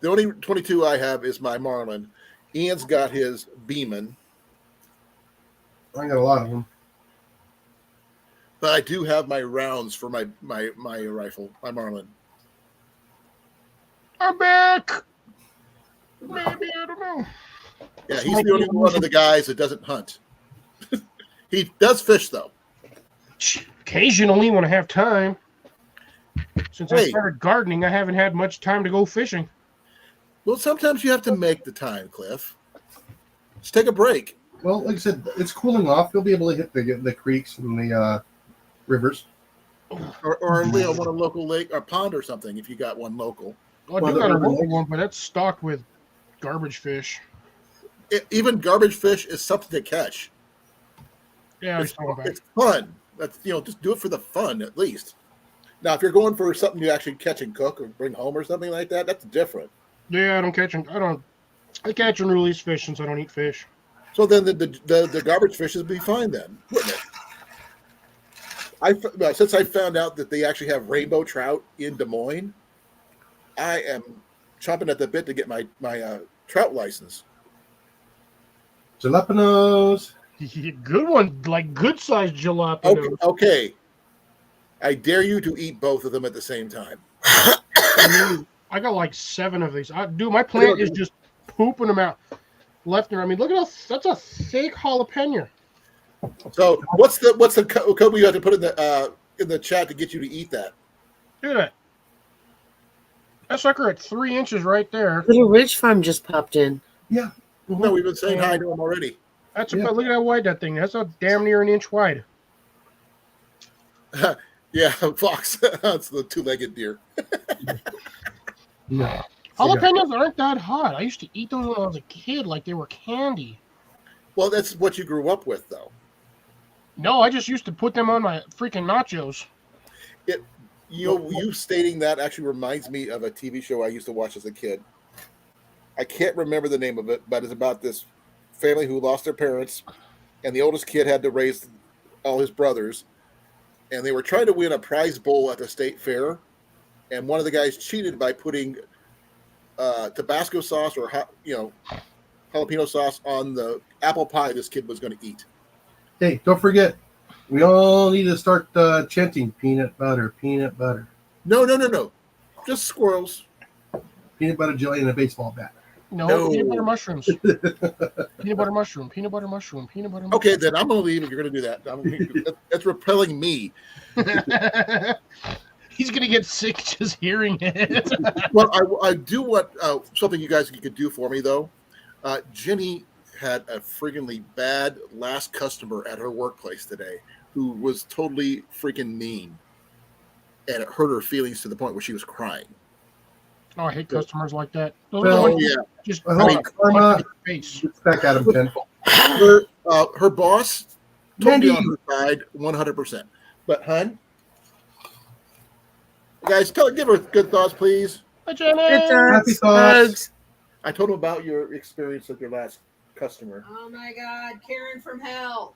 The only 22 I have is my Marlin. Ian's got his Beeman, I got a lot of them. but I do have my rounds for my rifle, my Marlin. I'm back. Maybe, I don't know. Yeah, he's the only one of the guys that doesn't hunt. He does fish though. Occasionally when I have time. Since I Hey. started gardening, I haven't had much time to go fishing. Well, sometimes you have to make the time, Cliff. Just take a break. Well, like I said, it's cooling off. You'll be able to hit the creeks and the rivers. Or want a local lake or pond or something if you got one local. I Well, do got a the- local one, but that's stocked with garbage fish. Even garbage fish is something to catch. Yeah, it's not bad. It's fun. That's just do it for the fun at least. Now, if you're going for something you actually catch and cook or bring home or something like that, that's different. Yeah, I catch and release fish since I don't eat fish. So then the garbage fish would be fine then, wouldn't it? Since I found out that they actually have rainbow trout in Des Moines, I am chomping at the bit to get my trout license. Jalapenos. Good one, like good sized jalapeno. Okay. I dare you to eat both of them at the same time. I got like 7 of these. My plant is just pooping them out left and right. I mean, look at that's a thick jalapeno. So what's the code you have to put in the chat to get you to eat that? Look at that. That sucker at 3 inches right there. Little Ridge Farm just popped in. Yeah. No, we've been saying hi to him already. That's Yeah. look at how wide that thing is. That's a damn near an inch wide. Yeah, fox. That's the 2-legged deer. No. Jalapenos aren't that hot. I used to eat those when I was a kid like they were candy. Well, that's what you grew up with, though. No, I just used to put them on my freaking nachos. You stating that actually reminds me of a TV show I used to watch as a kid. I can't remember the name of it, but it's about this family who lost their parents, and the oldest kid had to raise all his brothers, and they were trying to win a prize bowl at the state fair, and one of the guys cheated by putting Tabasco sauce or jalapeno sauce on the apple pie this kid was going to eat. Hey, don't forget, we all need to start chanting peanut butter, peanut butter. No. Just squirrels. peanut butter jelly and a baseball bat. No, peanut butter mushrooms. Peanut butter mushroom, peanut butter mushroom, peanut butter mushroom. Okay, then I'm going to leave if you're going to do that. That's repelling me. He's going to get sick just hearing it. Well, I do want something you guys could do for me, though. Jenny had a friggin'ly bad last customer at her workplace today who was totally freaking mean. And it hurt her feelings to the point where she was crying. Oh, I hate customers like that. Those Well, are the ones yeah. just Karma face. gets back at him tenfold. Her boss totally Mandy. on her side 100%. But, hun, guys, give her good thoughts, please. Hi, Jenny. Good Happy dogs. thoughts. Bugs. I told him about your experience with your last customer. Oh my God, Karen from hell.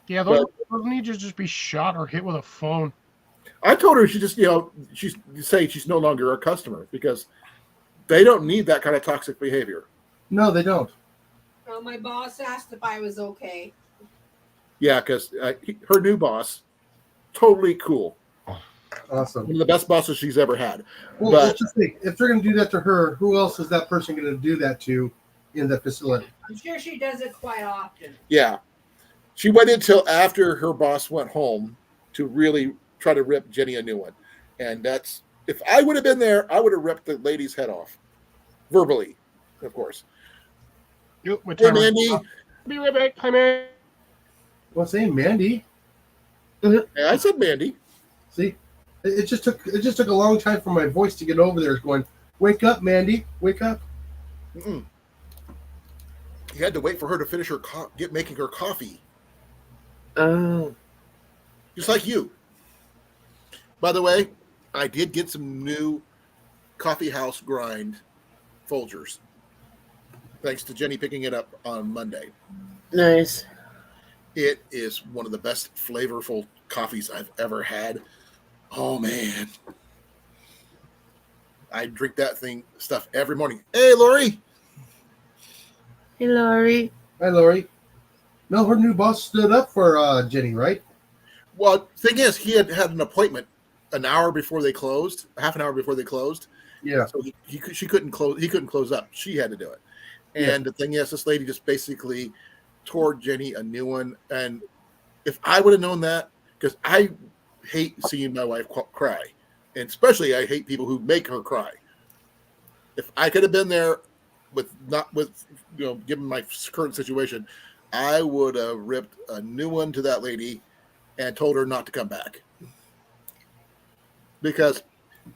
Yeah, those need to just be shot or hit with a phone. I told her she just, she's no longer a customer because they don't need that kind of toxic behavior. No, they don't. Well, my boss asked if I was okay. Yeah, because her new boss, totally cool. Awesome. One of the best bosses she's ever had. Well, But- let's just think, if they're going to do that to her, who else is that person going to do that to in the facility? I'm sure she does it quite often. Yeah. She waited until after her boss went home to really try to rip Jenny a new one. And that's, if I would have been there, I would have ripped the lady's head off. Verbally, of course. Yep, with Hey, timer. Mandy. Be right back. Hi, man. What's name? Mandy. Yeah, I said Mandy. See, it just took a long time for my voice to get over there. It's going, wake up, Mandy, wake up. Mm-mm. You had to wait for her to finish her making her coffee, Oh. just like you. By the way, I did get some new coffee house grind Folgers, thanks to Jenny picking it up on Monday. Nice. It is one of the best flavorful coffees I've ever had. Oh man, I drink that stuff every morning. Hey, Lori. Hey, Laurie. Hi, Lori. No, her new boss stood up for Jenny, right? Well, thing is, he had an appointment an hour before they closed, half an hour before they closed. Yeah. So she couldn't close. He couldn't close up. She had to do it. And the thing is, this lady just basically tore Jenny a new one. And if I would have known that, because I hate seeing my wife cry, and especially I hate people who make her cry. If I could have been there given my current situation, I would have ripped a new one to that lady and told her not to come back. Because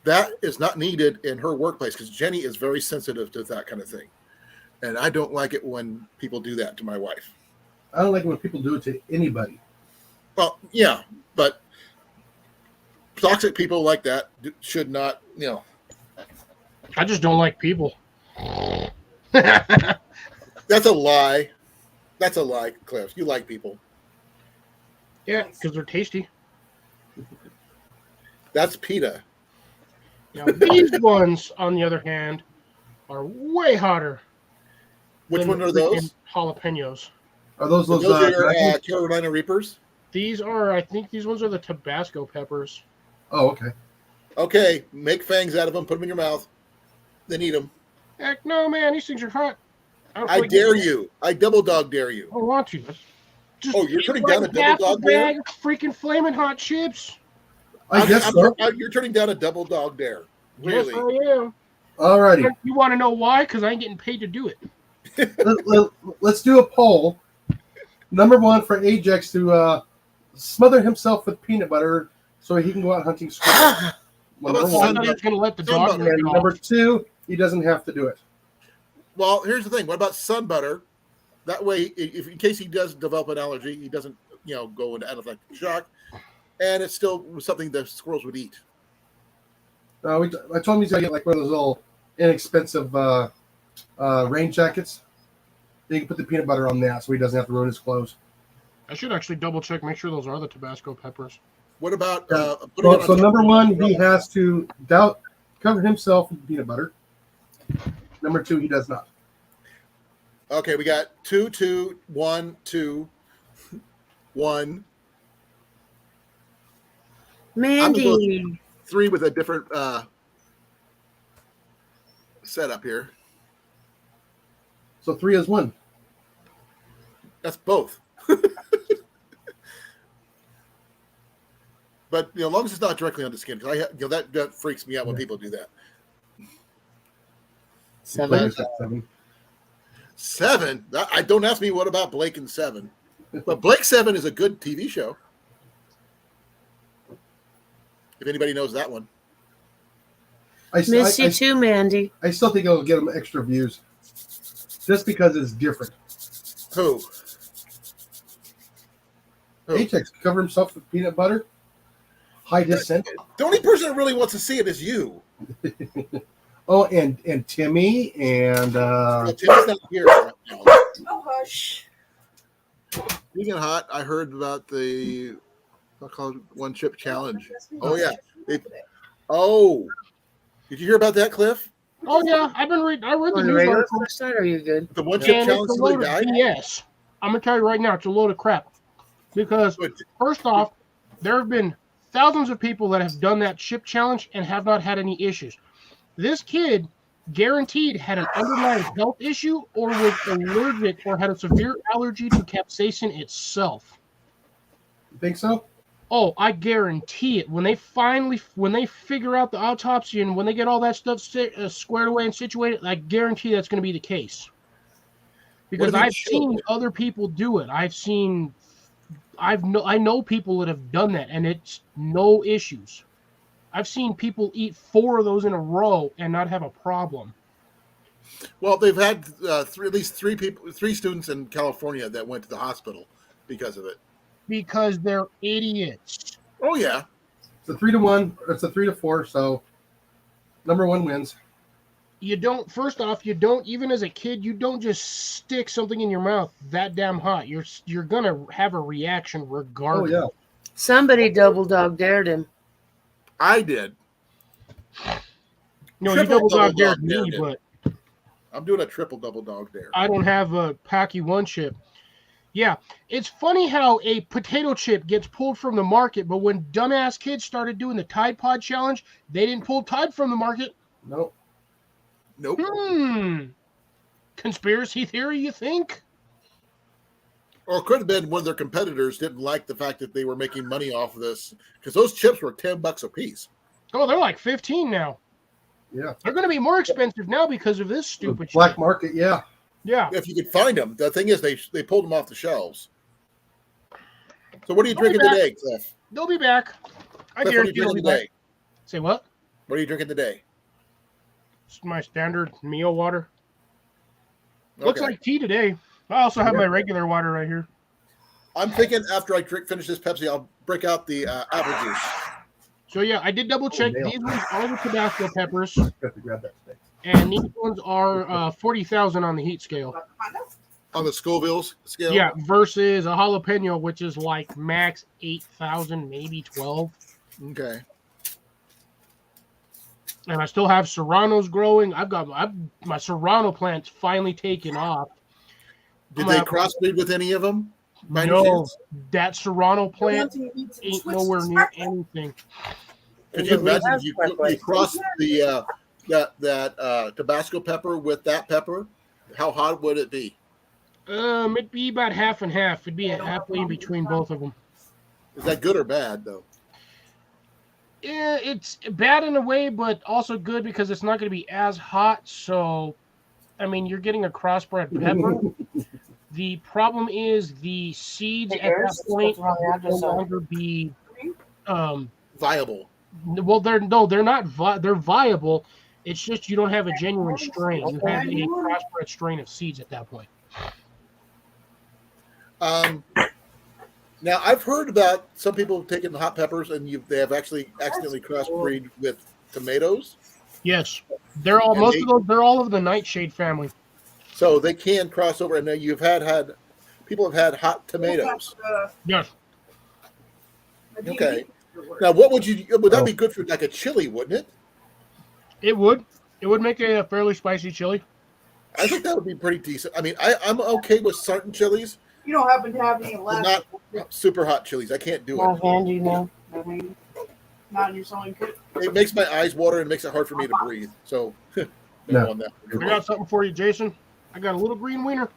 that is not needed in her workplace, because Jenny is very sensitive to that kind of thing. And I don't like it when people do that to my wife. I don't like it when people do it to anybody. Well, yeah, but toxic people like that should not, I just don't like people. That's a lie. That's a lie, Cliff. You like people. Yeah, because they're tasty. That's PETA. Now, these ones, on the other hand, are way hotter. Which than one are the freaking those? Jalapenos. Are those Those are Carolina Reapers? These are, I think these ones are the Tabasco peppers. Oh, okay. Okay, make fangs out of them, put them in your mouth. Then eat them. Heck no, man, these things are hot. I dare you. I double dog dare you. I don't want to. Just Oh, you're turning like down a double half dog bag dare? of freaking flaming hot chips. I guess so. You're turning down a double dog dare. Really? Yes, I am. Alrighty. You want to know why? Because I ain't getting paid to do it. Let's do a poll. Number one for Ajax to smother himself with peanut butter so he can go out hunting squirrels. Number about I one. thought he was going to let the Sun dog butter. get And off. number two, he doesn't have to do it. Well, here's the thing. What about sun butter? That way, if in case he does develop an allergy, he doesn't, go into anaphylactic shock, and it's still something that squirrels would eat. I told him he's gonna get like one of those little inexpensive rain jackets. Then you can put the peanut butter on that so he doesn't have to ruin his clothes. I should actually double check, make sure those are the Tabasco peppers. What about putting it on So top number of one, the he umbrella? has to cover himself with peanut butter. Number two, he does not. Okay, we got 2, 2, 1, 2, 1. Mandy. 3 with a different setup here. So 3 is 1. That's both. But as long as it's not directly on the skin, because that freaks me out when people do that. 7. Players got 7. 7. I don't ask me what about Blake and 7, but Blake 7 is a good TV show. If anybody knows that one, Miss you too, Mandy. I still think it'll get them extra views, just because it's different. who? Atex cover himself with peanut butter. Hide his scent. The only person that really wants to see it is you. Oh, and Timmy and Well, Tim's not here right now. Oh, hush. Speaking of hot, I heard about the called one chip challenge. Oh yeah. Did you hear about that, Cliff? Oh yeah, I read the On the news regular article. side, are you good? The one chip And challenge it's a somebody load of died. BS. I'm gonna tell you right now, it's a load of crap. Because But first off, there have been thousands of people that have done that chip challenge and have not had any issues. This kid guaranteed had an underlying health issue or was allergic or had a severe allergy to capsaicin itself. you think so? Oh, I guarantee it. When they figure out the autopsy and when they get all that stuff squared away and situated, I guarantee that's going to be the case. Because What if I've it showed? seen other people do it. I know people that have done that, and it's no issues. I've seen people eat 4 of those in a row and not have a problem. Well, they've had at least 3 students in California that went to the hospital because of it. Because they're idiots. Oh yeah. It's a 3 to 1. Or it's a 3 to 4. So number 1 wins. First off, even as a kid, you don't just stick something in your mouth that damn hot. You're gonna have a reaction Oh regardless. yeah. Somebody double dog dared him. I did. No, you Triple double dog double dared dog me, dared him. but I'm doing a triple double dog dare. I don't have a Packy 1 chip. Yeah, it's funny how a potato chip gets pulled from the market, but when dumbass kids started doing the Tide Pod challenge, they didn't pull Tide from the market. No. Nope. Conspiracy theory, you think? Or it could have been one of their competitors didn't like the fact that they were making money off of this because those chips were $10 a piece. Oh, they're like 15 now. Yeah. They're going to be more expensive now because of this stupid Black shit. market. Yeah. Yeah. If you could find them, the thing is they pulled them off the shelves. So what are you They'll be drinking back. today, Cliff? They'll be back. I Cliff, what are you guarantee they'll drinking be back. today? Say what? What are you drinking today? It's my standard Mio water. Looks Okay. like tea today. I also have my regular water right here. I'm thinking after I finish this Pepsi, I'll break out the apple juice. So yeah, I did double check. nailed These ones are the Tabasco peppers, Got to grab that today. and these ones are 40,000 on the heat scale. On the Scoville's scale? Yeah, versus a jalapeno, which is like max 8,000, maybe 12. Okay. And I still have serranos growing. My serrano plant's finally taken off. Did I'm they out. crossbreed with any of them? By any No, chance? that serrano plant ain't nowhere near anything. Could you imagine if you Sparkly. crossed the that Tabasco pepper with that pepper? How hot would it be? It'd be about half and half. It'd be halfway in between both of them. Is that good or bad though? Yeah, it's bad in a way, but also good because it's not going to be as hot. So, I mean, you're getting a crossbred pepper. The problem is the seeds at that point will no longer be. Viable. Well, they're not. They're viable. It's just you don't have a genuine strain. You have a crossbred strain of seeds at that point. Now I've heard about some people taking hot peppers and they have actually accidentally crossbreed with tomatoes, Yes, they're all And most they- of those. They're all of the nightshade family. so they can cross over. And now you've had people have had hot tomatoes. Yes. Okay. Now would that be good for like a chili, wouldn't it? It would. It would make a fairly spicy chili. I think that would be pretty decent. I mean, I'm okay with certain chilies, You don't happen to have any but left? not super hot chilies. I can't do More it. handy now. Not in your sewing kit? It makes my eyes water and makes it hard for me to breathe. So No. On that. I got something for you, Jason. I got a little green wiener.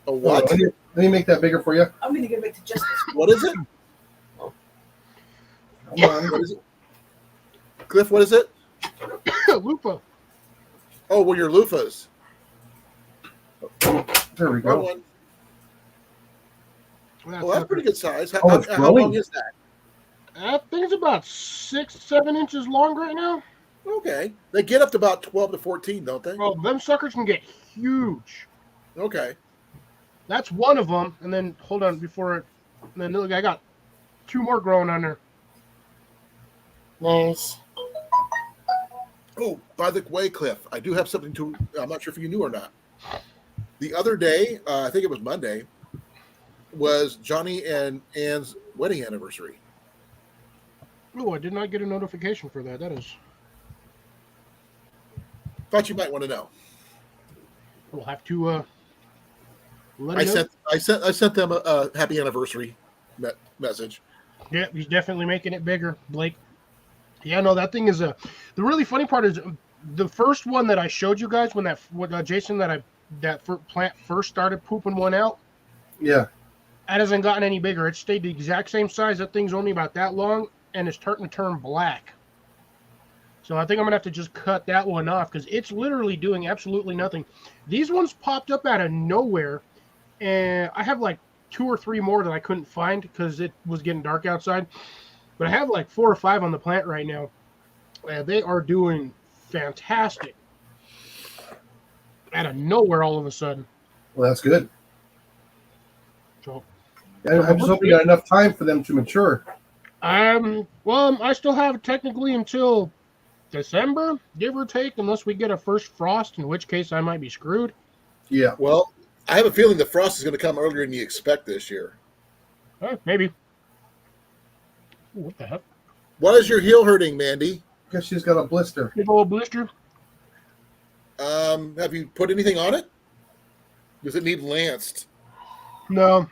A what? Let me make that bigger for you. I'm gonna give it to Justice. What is it? Come on. What is it? Cliff, what is it? Lupa. Oh, well, your loofahs. There we That go. one. That's Well, that's pretty good size. How, Oh, it's how long growing. is that? I think it's about 6-7 inches long right now. Okay. They get up to about 12 to 14, don't they? Well, them suckers can get huge. Okay. That's one of them. And then, hold on, before it. And then, look, I got 2 more growing on there. Nice. Oh, by the way, Cliff, I do have something to. I'm not sure if you knew or not. The other day, I think it was Monday, was Johnny and Ann's wedding anniversary. Oh, I did not get a notification for that. That is. Thought you might want to know. We'll have to let I him know. I sent them a happy anniversary message. Yeah, he's definitely making it bigger, Blake. Yeah, no, that thing is the really funny part is the first one that I showed you guys when Jason that plant first started pooping one out. Yeah. That hasn't gotten any bigger. It stayed the exact same size. That thing's only about that long, and it's starting to turn black. So I think I'm gonna have to just cut that one off because it's literally doing absolutely nothing. These ones popped up out of nowhere, and I have like 2 or 3 more that I couldn't find because it was getting dark outside. But I have like 4 or 5 on the plant right now, and they are doing fantastic. Out of nowhere, all of a sudden. Well, that's good. So, I'm just hoping you got enough time for them to mature. well, I still have technically until December, give or take, unless we get a first frost, in which case I might be screwed. Yeah. Well, I have a feeling the frost is going to come earlier than you expect this year. Maybe. Ooh, what the heck? Why is your heel hurting, Mandy? Guess she's got a blister. Big old blister. Have you put anything on it? Does it need lanced? No.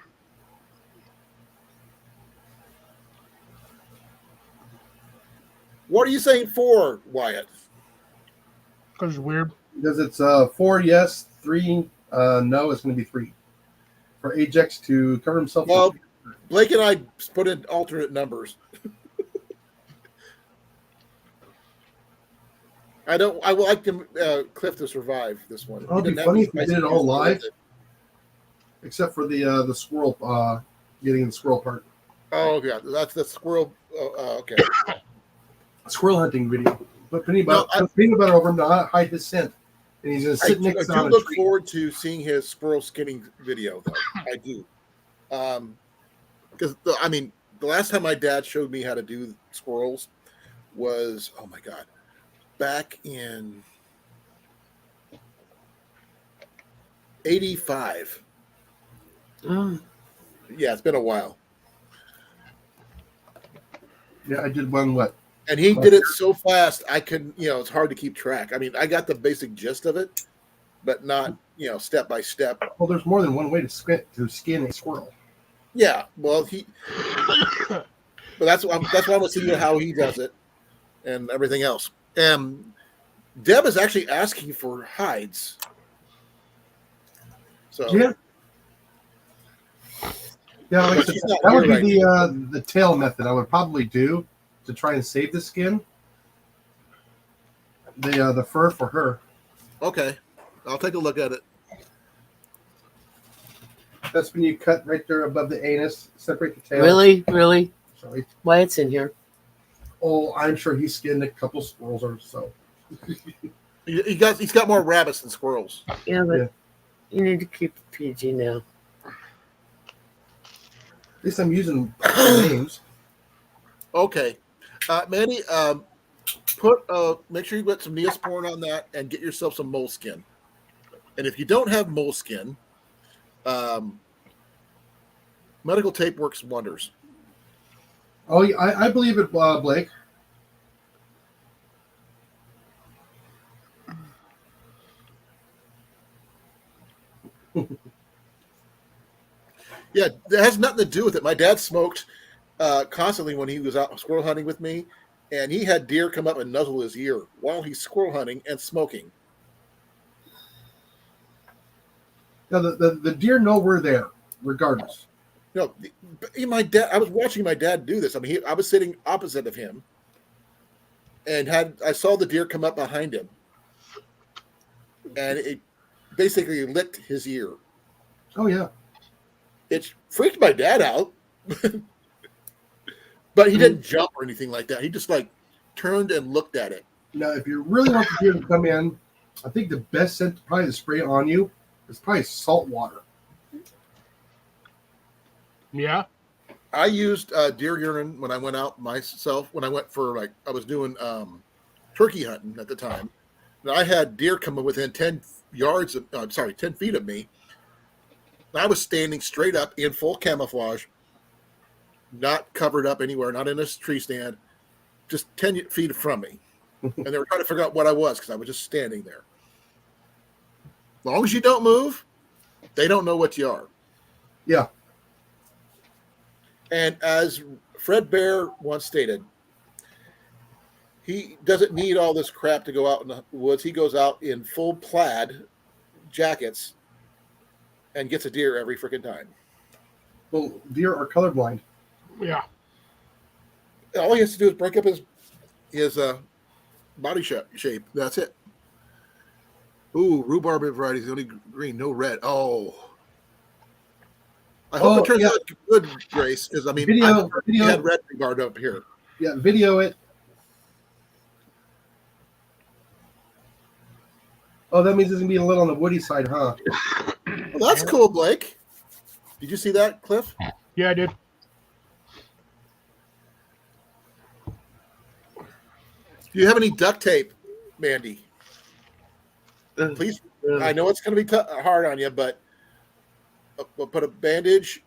What are you saying for, Wyatt? Because it's weird. Because it's 4 yes, 3 no. It's going to be 3 for Ajax to cover himself. Well, Blake and I put in alternate numbers. I would like Cliff to survive this one. Oh, it'd be funny if we did it all live, except for the squirrel getting the squirrel part. Oh yeah, that's the squirrel. Okay. Squirrel hunting video. But peanut butter over him to hide his scent, and he's going to sit next I to do look forward to seeing his squirrel skinning video, though. I do, because the last time my dad showed me how to do squirrels was, oh my god, back in '85. Oh, Yeah, it's been a while. Yeah, I did one. What? And he did it so fast, I couldn't, it's hard to keep track. I mean, I got the basic gist of it, but not, step by step. Well, there's more than one way to skin a squirrel. Yeah, well, but that's why I want to see how he does it and everything else. Deb is actually asking for hides. So Yeah. Yeah, like I said, She's not that would here be right the tail method I would probably do to try and save the skin. The fur for her. okay, I'll take a look at it. That's when you cut right there above the anus, separate the tail. really? Sorry. Wyatt's in here. Oh, I'm sure he skinned a couple squirrels or so. He's got more rabbits than squirrels. Yeah, but Yeah. you need to keep it PG now. At least I'm using names. Okay, Mandy, make sure you put some Neosporin on that and get yourself some moleskin. And if you don't have moleskin, medical tape works wonders. Oh, yeah, I believe it, Blake. Yeah, it has nothing to do with it. My dad smoked constantly when he was out squirrel hunting with me, and he had deer come up and nuzzle his ear while he's squirrel hunting and smoking. Now the deer know we're there, regardless. No, my dad. I was watching my dad do this. I mean, I was sitting opposite of him, and I saw the deer come up behind him, and it basically licked his ear. Oh yeah. It freaked my dad out, but he didn't jump or anything like that. He just like turned and looked at it. Now, if you really want the deer to come in, I think the best scent probably to spray on you is probably salt water. Yeah. I used deer urine when I went out myself. When I went for I was doing turkey hunting at the time. And I had deer coming within 10 feet of me. I was standing straight up in full camouflage, not covered up anywhere, not in a tree stand, just 10 feet from me. And they were trying to figure out what I was because I was just standing there. As long as you don't move, they don't know what you are. Yeah. And as Fred Bear once stated, he doesn't need all this crap to go out in the woods. He goes out in full plaid jackets and gets a deer every freaking time. Well, deer are colorblind. Yeah. All he has to do is break up his body shape. That's it. Ooh, rhubarb variety is the only green, no red. Oh. I hope it turns out good, Grace, because I mean, Video. we had red rhubarb up here. Yeah, video it. Oh, that means it's gonna be a little on the woody side, huh? Well, that's cool, Blake. Did you see that, Cliff? Yeah, I did. Do you have any duct tape, Mandy? Please. I know it's going to be hard on you, but we'll put a bandage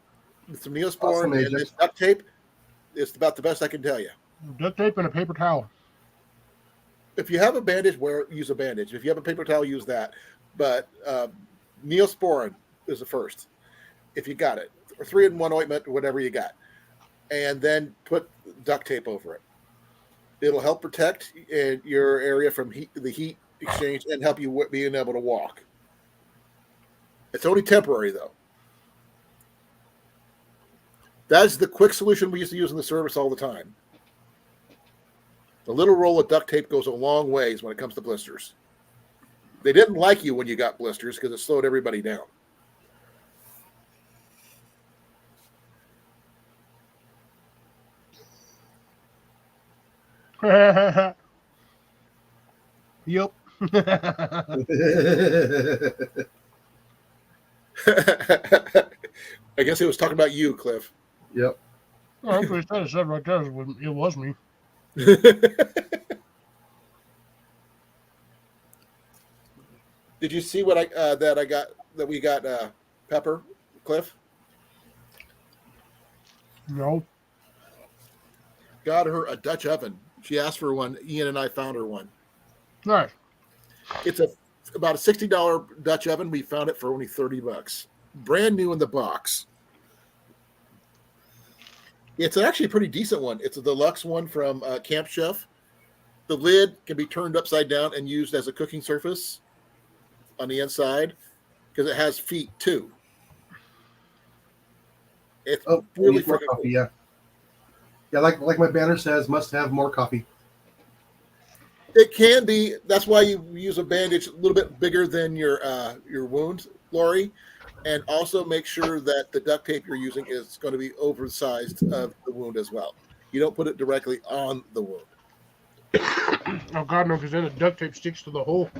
with some Neosporin Awesome, and Agent. this duct tape. It's about the best I can tell you. Duct tape and a paper towel. If you have a bandage, use a bandage. If you have a paper towel, use that. But Neosporin is the first, if you got it, or 3-in-1 ointment, or whatever you got, and then put duct tape over it. It'll help protect your area from the heat exchange and help you being able to walk. It's only temporary, though. That's the quick solution we used to use in the service all the time. The little roll of duct tape goes a long ways when it comes to blisters. They didn't like you when you got blisters because it slowed everybody down. Yep. I guess he was talking about you, Cliff. Yep. Oh, I'm pretty sure it said right there it was me. Did you see what we got Pepper, Cliff? No. Got her a Dutch oven. She asked for one. Ian and I found her one. Nice. It's about a $60 Dutch oven. We found it for only $30. Brand new in the box. It's actually a pretty decent one. It's a deluxe one from Camp Chef. The lid can be turned upside down and used as a cooking surface on the inside because it has feet too. It's really need more freaking coffee. cool. Yeah. Yeah, like my banner says, must have more coffee. It can be. That's why you use a bandage a little bit bigger than your wound, Lori, and also make sure that the duct tape you're using is going to be oversized of the wound as well. You don't put it directly on the wound. Oh God, no, because then the duct tape sticks to the hole.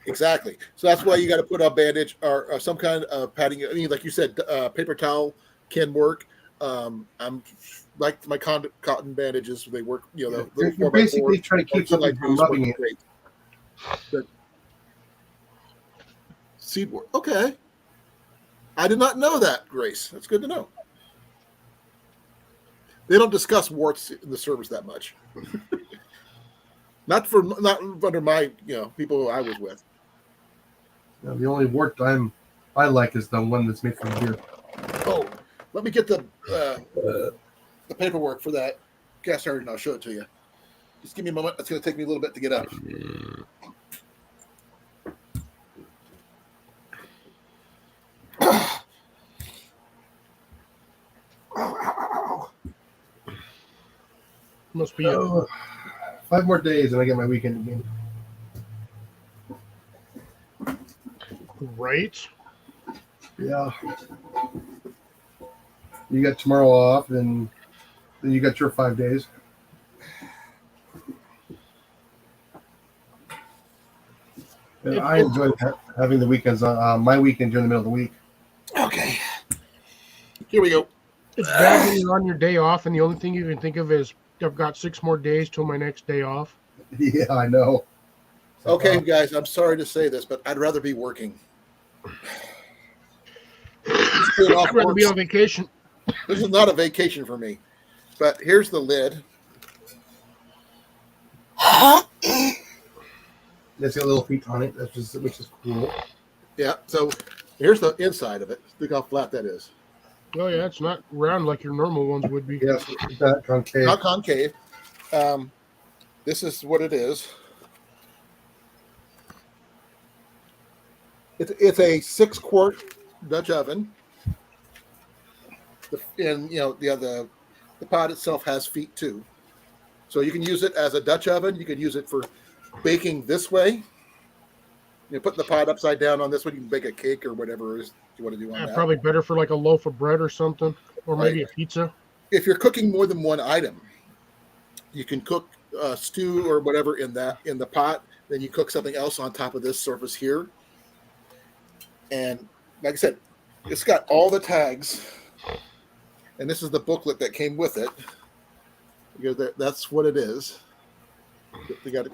Exactly. So that's why you got to put a bandage or some kind of padding. I mean, like you said, paper towel can work. I'm like my cotton bandages. They work. You know, You're basically trying to keep something from rubbing it. But seed wort. Okay. I did not know that, Grace. That's good to know. They don't discuss warts in the service that much. not under my people who I was with. Yeah, the only wart I like is the one that's made from deer. Oh, let me get the paperwork for that cast iron and I'll show it to you. Just give me a moment. It's going to take me a little bit to get up. Must be it. Oh, 5 more days and I get my weekend again. Right? Yeah. You got tomorrow off, and then you got your 5 days. And I enjoy having the weekends, my weekend during the middle of the week. Okay. Here we go. It's bad when you're on your day off and the only thing you can think of is I've got 6 more days till my next day off. Yeah, I know. Okay, guys, I'm sorry to say this, but I'd rather be working. I'd rather be on vacation. This is not a vacation for me. But here's the lid. It's got little feet on it, which is cool. Yeah, so here's the inside of it. Look how flat that is. Oh yeah, it's not round like your normal ones would be. Yes, it's not concave. Not concave. This is what it is. It's a 6-quart Dutch oven. And the pot itself has feet too. So you can use it as a Dutch oven. You could use it for baking this way. You put the pot upside down on this one. You can bake a cake or whatever it is you want to do on that. Probably better for like a loaf of bread or something, or maybe a pizza. If you're cooking more than one item, you can cook stew or whatever in the pot. Then you cook something else on top of this surface here. And like I said, it's got all the tags. And this is the booklet that came with it. That's what it is. They got a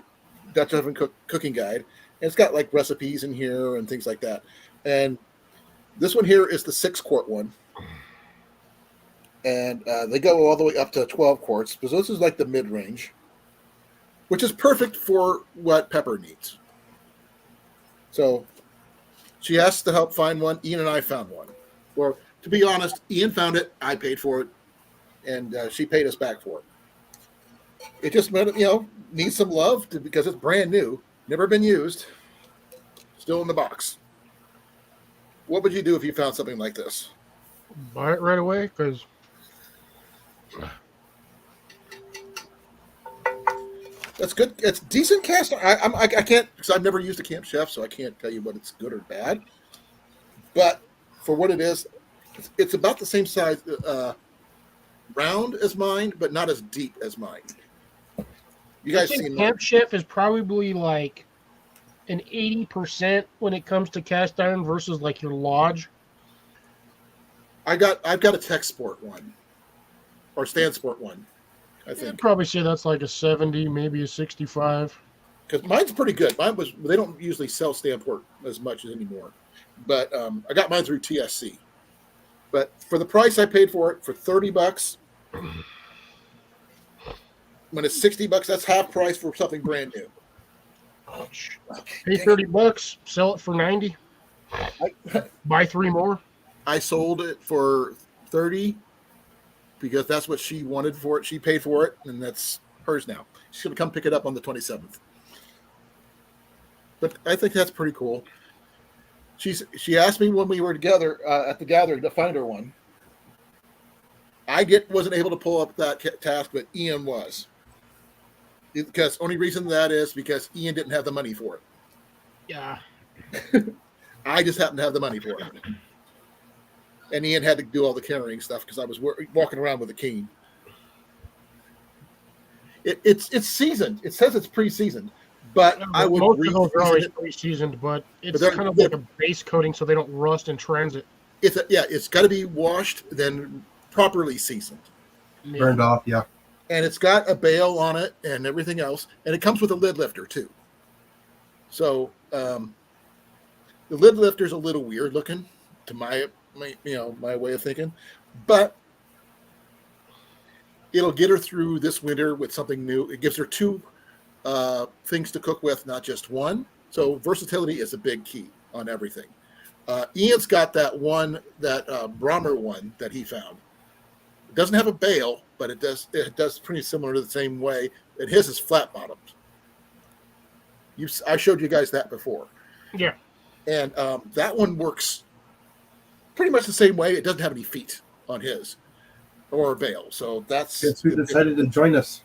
Dutch oven cooking guide. And it's got like recipes in here and things like that. And this one here is the 6-quart one. And they go all the way up to 12 quarts. Because this is like the mid-range. Which is perfect for what Pepper needs. So she asked to help find one. Ian and I found one. Or to be honest, Ian found it. I paid for it. And she paid us back for it. It just, needs some love because it's brand new. Never been used. Still in the box. What would you do if you found something like this? Buy it right away because that's good. It's decent cast. I can't, because I've never used a Camp Chef, so I can't tell you what it's good or bad. But for what it is, it's about the same size, round as mine, but not as deep as mine. You guys seen Camp Chef is probably like an 80% when it comes to cast iron versus like your Lodge. I've got a Tech Sport one or Stand Sport one. I think I'd probably say that's like a 70, maybe a 65. because mine's pretty good. They don't usually sell Stand Sport as much anymore, but I got mine through TSC. But for the price I paid for it, for $30. When it's $60, that's half price for something brand new. Pay $30, sell it for 90. Buy 3 more. I sold it for $30 because that's what she wanted for it. She paid for it, and that's hers now. She's gonna come pick it up on the 27th. But I think that's pretty cool. She asked me when we were together at the gathering to find her one. I wasn't able to pull up that task, but Ian was. Because only reason that is because Ian didn't have the money for it. Yeah. I just happened to have the money for it. And Ian had to do all the carrying stuff because I was walking around with a cane. It's seasoned. It says it's pre-seasoned, but I would most of those are always it. pre-seasoned, but it's But kind of like a base coating so they don't rust in transit. It's got to be washed, then properly seasoned. Burned off, yeah. And it's got a bail on it and everything else, and it comes with a lid lifter too. So the lid lifter's a little weird looking to my way of thinking, but it'll get her through this winter with something new. It gives her 2 things to cook with, not just one. So versatility is a big key on everything. Ian's got that Brahmer one that he found. It doesn't have a bail, but it does pretty similar to the same way and his is flat bottomed. I showed you guys that before. Yeah. And that one works pretty much the same way. It doesn't have any feet on his or a veil. So that's Guess who decided to join us?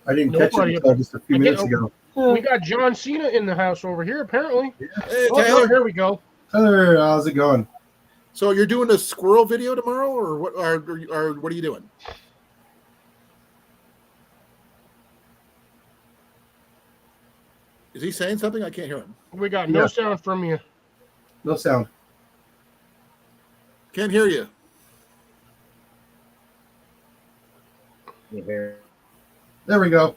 I didn't catch Nobody. it until just a few minutes ago. We got John Cena in the house over here, apparently. Hey, Oh, Taylor. here we go. Heather, how's it going? So you're doing a squirrel video tomorrow, or what? Or what are you doing? Is he saying something? I can't hear him. We got no Yeah. sound from you. No sound. Can't hear you. You hear? There we go.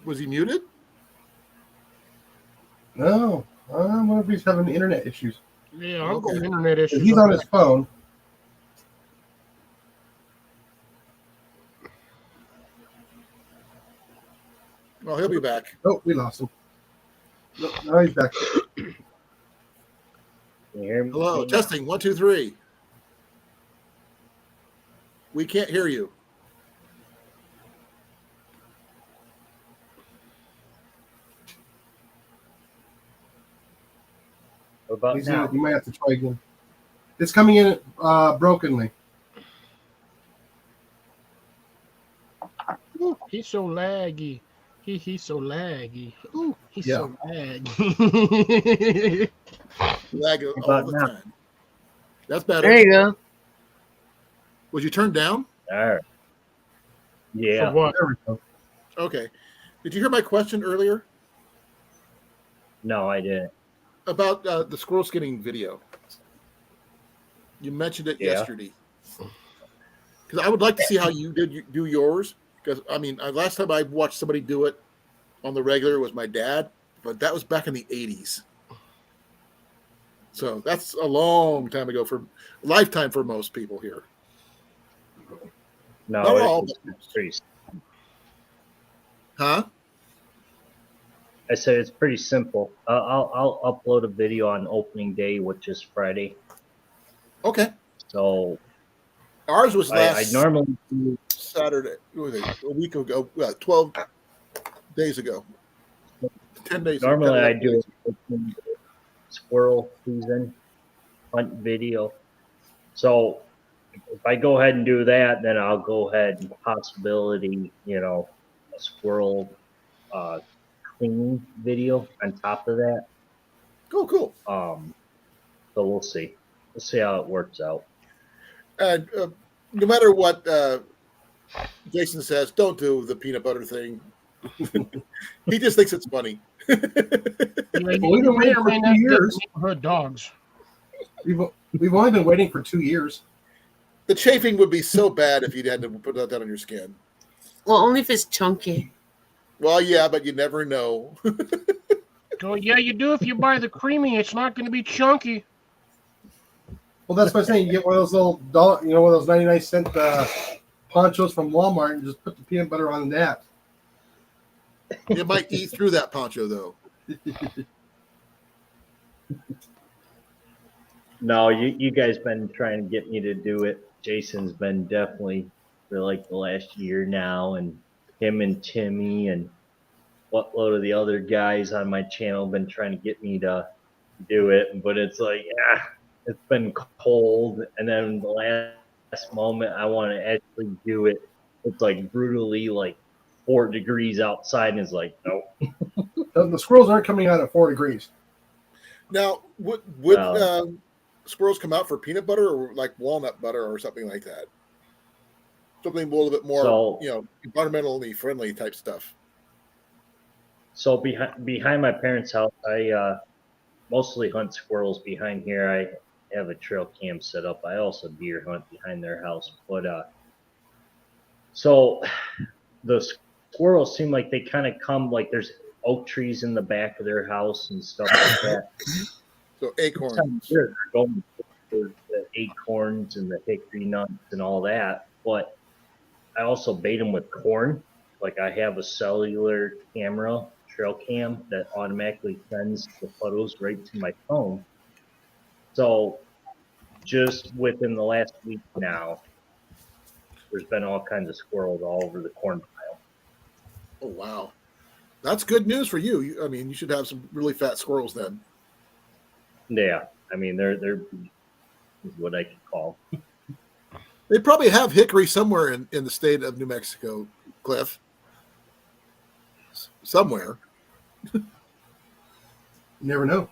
Was he muted? No, I wonder if he's having internet issues. Yeah, I'm Okay. going internet issues. He's on his phone. Well, he'll be back. Oh, we lost him. No, now he's back. You hear me? Hello, testing 1, 2, 3. We can't hear you. What about He's now? you might have to try again. It's coming in brokenly. Ooh, he's so laggy. He's so laggy. Ooh, he's Yeah. so laggy. Lag all about the now? time. That's better. There you go. Was you turned down? All right. For Yeah. what? There we go. Okay. Did you hear my question earlier No, I didn't. about the squirrel skinning video? You mentioned it Yeah. yesterday. Because I would like to see how you do yours. Because I mean, last time I watched somebody do it on the regular was my dad, but that was back in the '80s. So that's a long time ago, for lifetime for most people here. No, Not all, it's pretty. Huh? I said it's pretty simple. I'll upload a video on opening day, which is Friday. Okay. So Ours was I last normally do, Saturday. What was it? A week ago. 12 days ago. 10 days. normally I 10 do days. a squirrel season hunt video. So if I go ahead and do that, then I'll go ahead and possibility, a squirrel cleaning video on top of that. Cool. So we'll see. We'll see how it works out. And no matter what Jason says, don't do the peanut butter thing. He just thinks it's funny. Yeah, Well, we've you been may waiting or for may 2 not get years. neighborhood dogs. We've only been waiting for 2 years. The chafing would be so bad if you had to put that on your skin. Well, only if it's chunky. Well, yeah, but you never know. So yeah, you do if you buy the creamy. It's not going to be chunky. Well, that's what I'm saying. You get one of those little one of those 99-cent ponchos from Walmart and just put the peanut butter on that. You might eat through that poncho, though. No, you guys been trying to get me to do it. Jason's been definitely for like the last year now, and him and Timmy and what load of the other guys on my channel been trying to get me to do it, but it's like, it's been cold, and then the last moment I want to actually do it, it's like brutally like 4 degrees outside, and it's like, nope. The squirrels aren't coming out at 4 degrees. Now, would Well- squirrels come out for peanut butter or like walnut butter or something like that? Something a little bit more, So- environmentally friendly type stuff. So behind my parents' house, I mostly hunt squirrels behind here. I have a trail cam set up. I also deer hunt behind their house. But so the squirrels seem like they kind of come like there's oak trees in the back of their house and stuff like that. So acorns. They're going for the acorns and the hickory nuts and all that. But I also bait them with corn. Like I have a cellular camera, trail cam, that automatically sends the photos right to my phone. So just within the last week now, there's been all kinds of squirrels all over the corn pile. Oh wow, that's good news for you. I mean, you should have some really fat squirrels then. Yeah, I mean they're what I could call. They probably have hickory somewhere in the state of New Mexico, Cliff. Somewhere. You never know.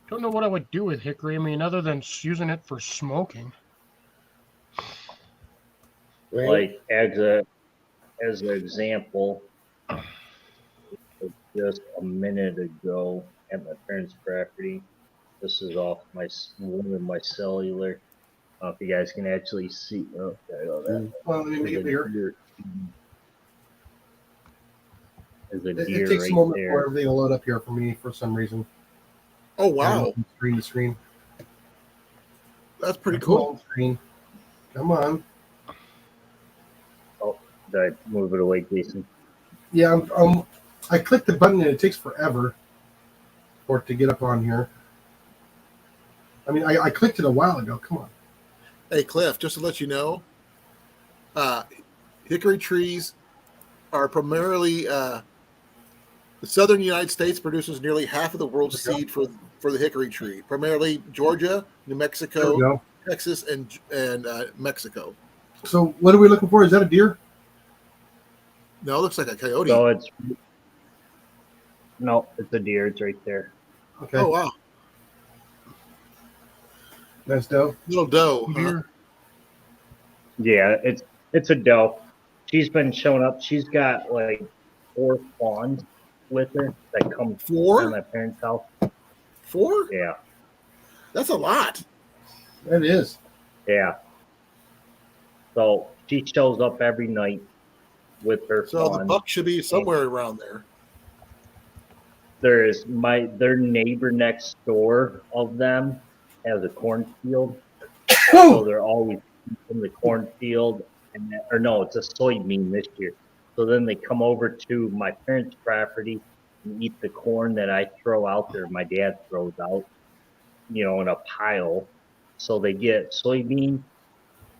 Don't know what I would do with hickory. I mean, other than using it for smoking. Right? Like as an example, just a minute ago at my parents' property. This is off one of my cellular. I don't know if you guys can actually see. Oh, there you go. Well, let me make it bigger. There's a It deer takes a right moment for there. everything to load up here for me for some reason. Oh wow, Screen to screen. that's pretty Come cool. on, screen. Come on. Did I move it away, Jason? Yeah, I clicked the button and it takes forever for it to get up on here. I mean, I clicked it a while ago. Come on. Hey Cliff, just to let you know, hickory trees are primarily the southern United States produces nearly half of the world's seed for the hickory tree. Primarily Georgia, New There we Mexico, go. Texas, and Mexico. So what are we looking for? Is that a deer? No, it looks like a coyote. So it's a deer. It's right there. Okay. Oh wow, Nice doe. little doe. Huh? Deer. Yeah, it's a doe. She's been showing up. She's got like 4 fawns with her that come from 4? my parents' house. 4? Yeah, That's a lot. That is. yeah. So she shows up every night with her So the fawn. buck should be somewhere around there. There is their neighbor next door of them has a cornfield, so they're always from the cornfield, or no, it's a soybean this year. So then they come over to my parents' property and eat the corn that I throw out there. My dad throws out, in a pile. So they get soybean,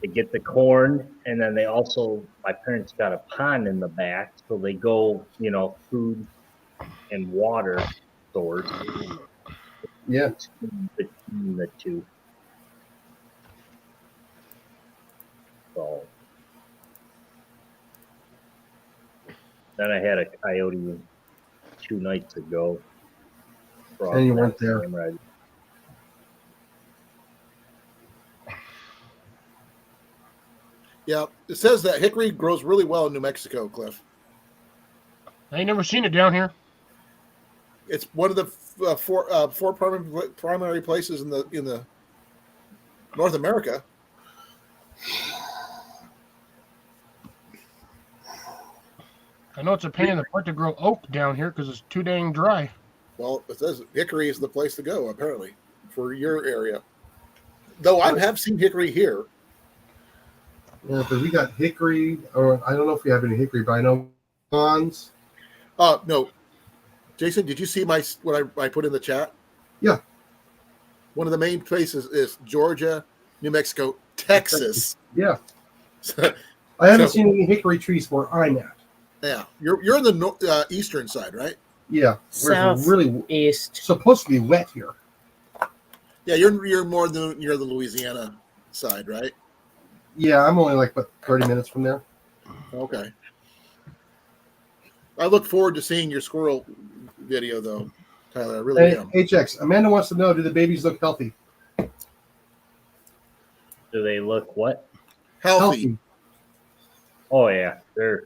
they get the corn, and then my parents got a pond in the back, so they go, food and water source Yeah. between the two. So then I had a coyote 2 nights ago. And you weren't there. Yeah, it says that hickory grows really well in New Mexico, Cliff. I ain't never seen it down here. It's one of the four primary places in the North America. I know it's a pain in the butt to grow oak down here because it's too dang dry. Well, it says hickory is the place to go, apparently, for your area. Though I have seen hickory here. Yeah, but we got hickory, or I don't know if we have any hickory, but I know ponds. No. Jason, did you see what I put in the chat? Yeah. One of the main places is Georgia, New Mexico, Texas. Yeah. So, I haven't seen any hickory trees where I'm at. yeah, you're in the eastern side, right? Yeah. Where it's really East. supposed to be wet here. Yeah, you're more near the Louisiana side, right? Yeah, I'm only like, 30 minutes from there. Okay. I look forward to seeing your squirrel video, though, Tyler. I really Hey, am. HX, Amanda wants to know, do the babies look healthy? Do they look what? Healthy. Oh yeah, they're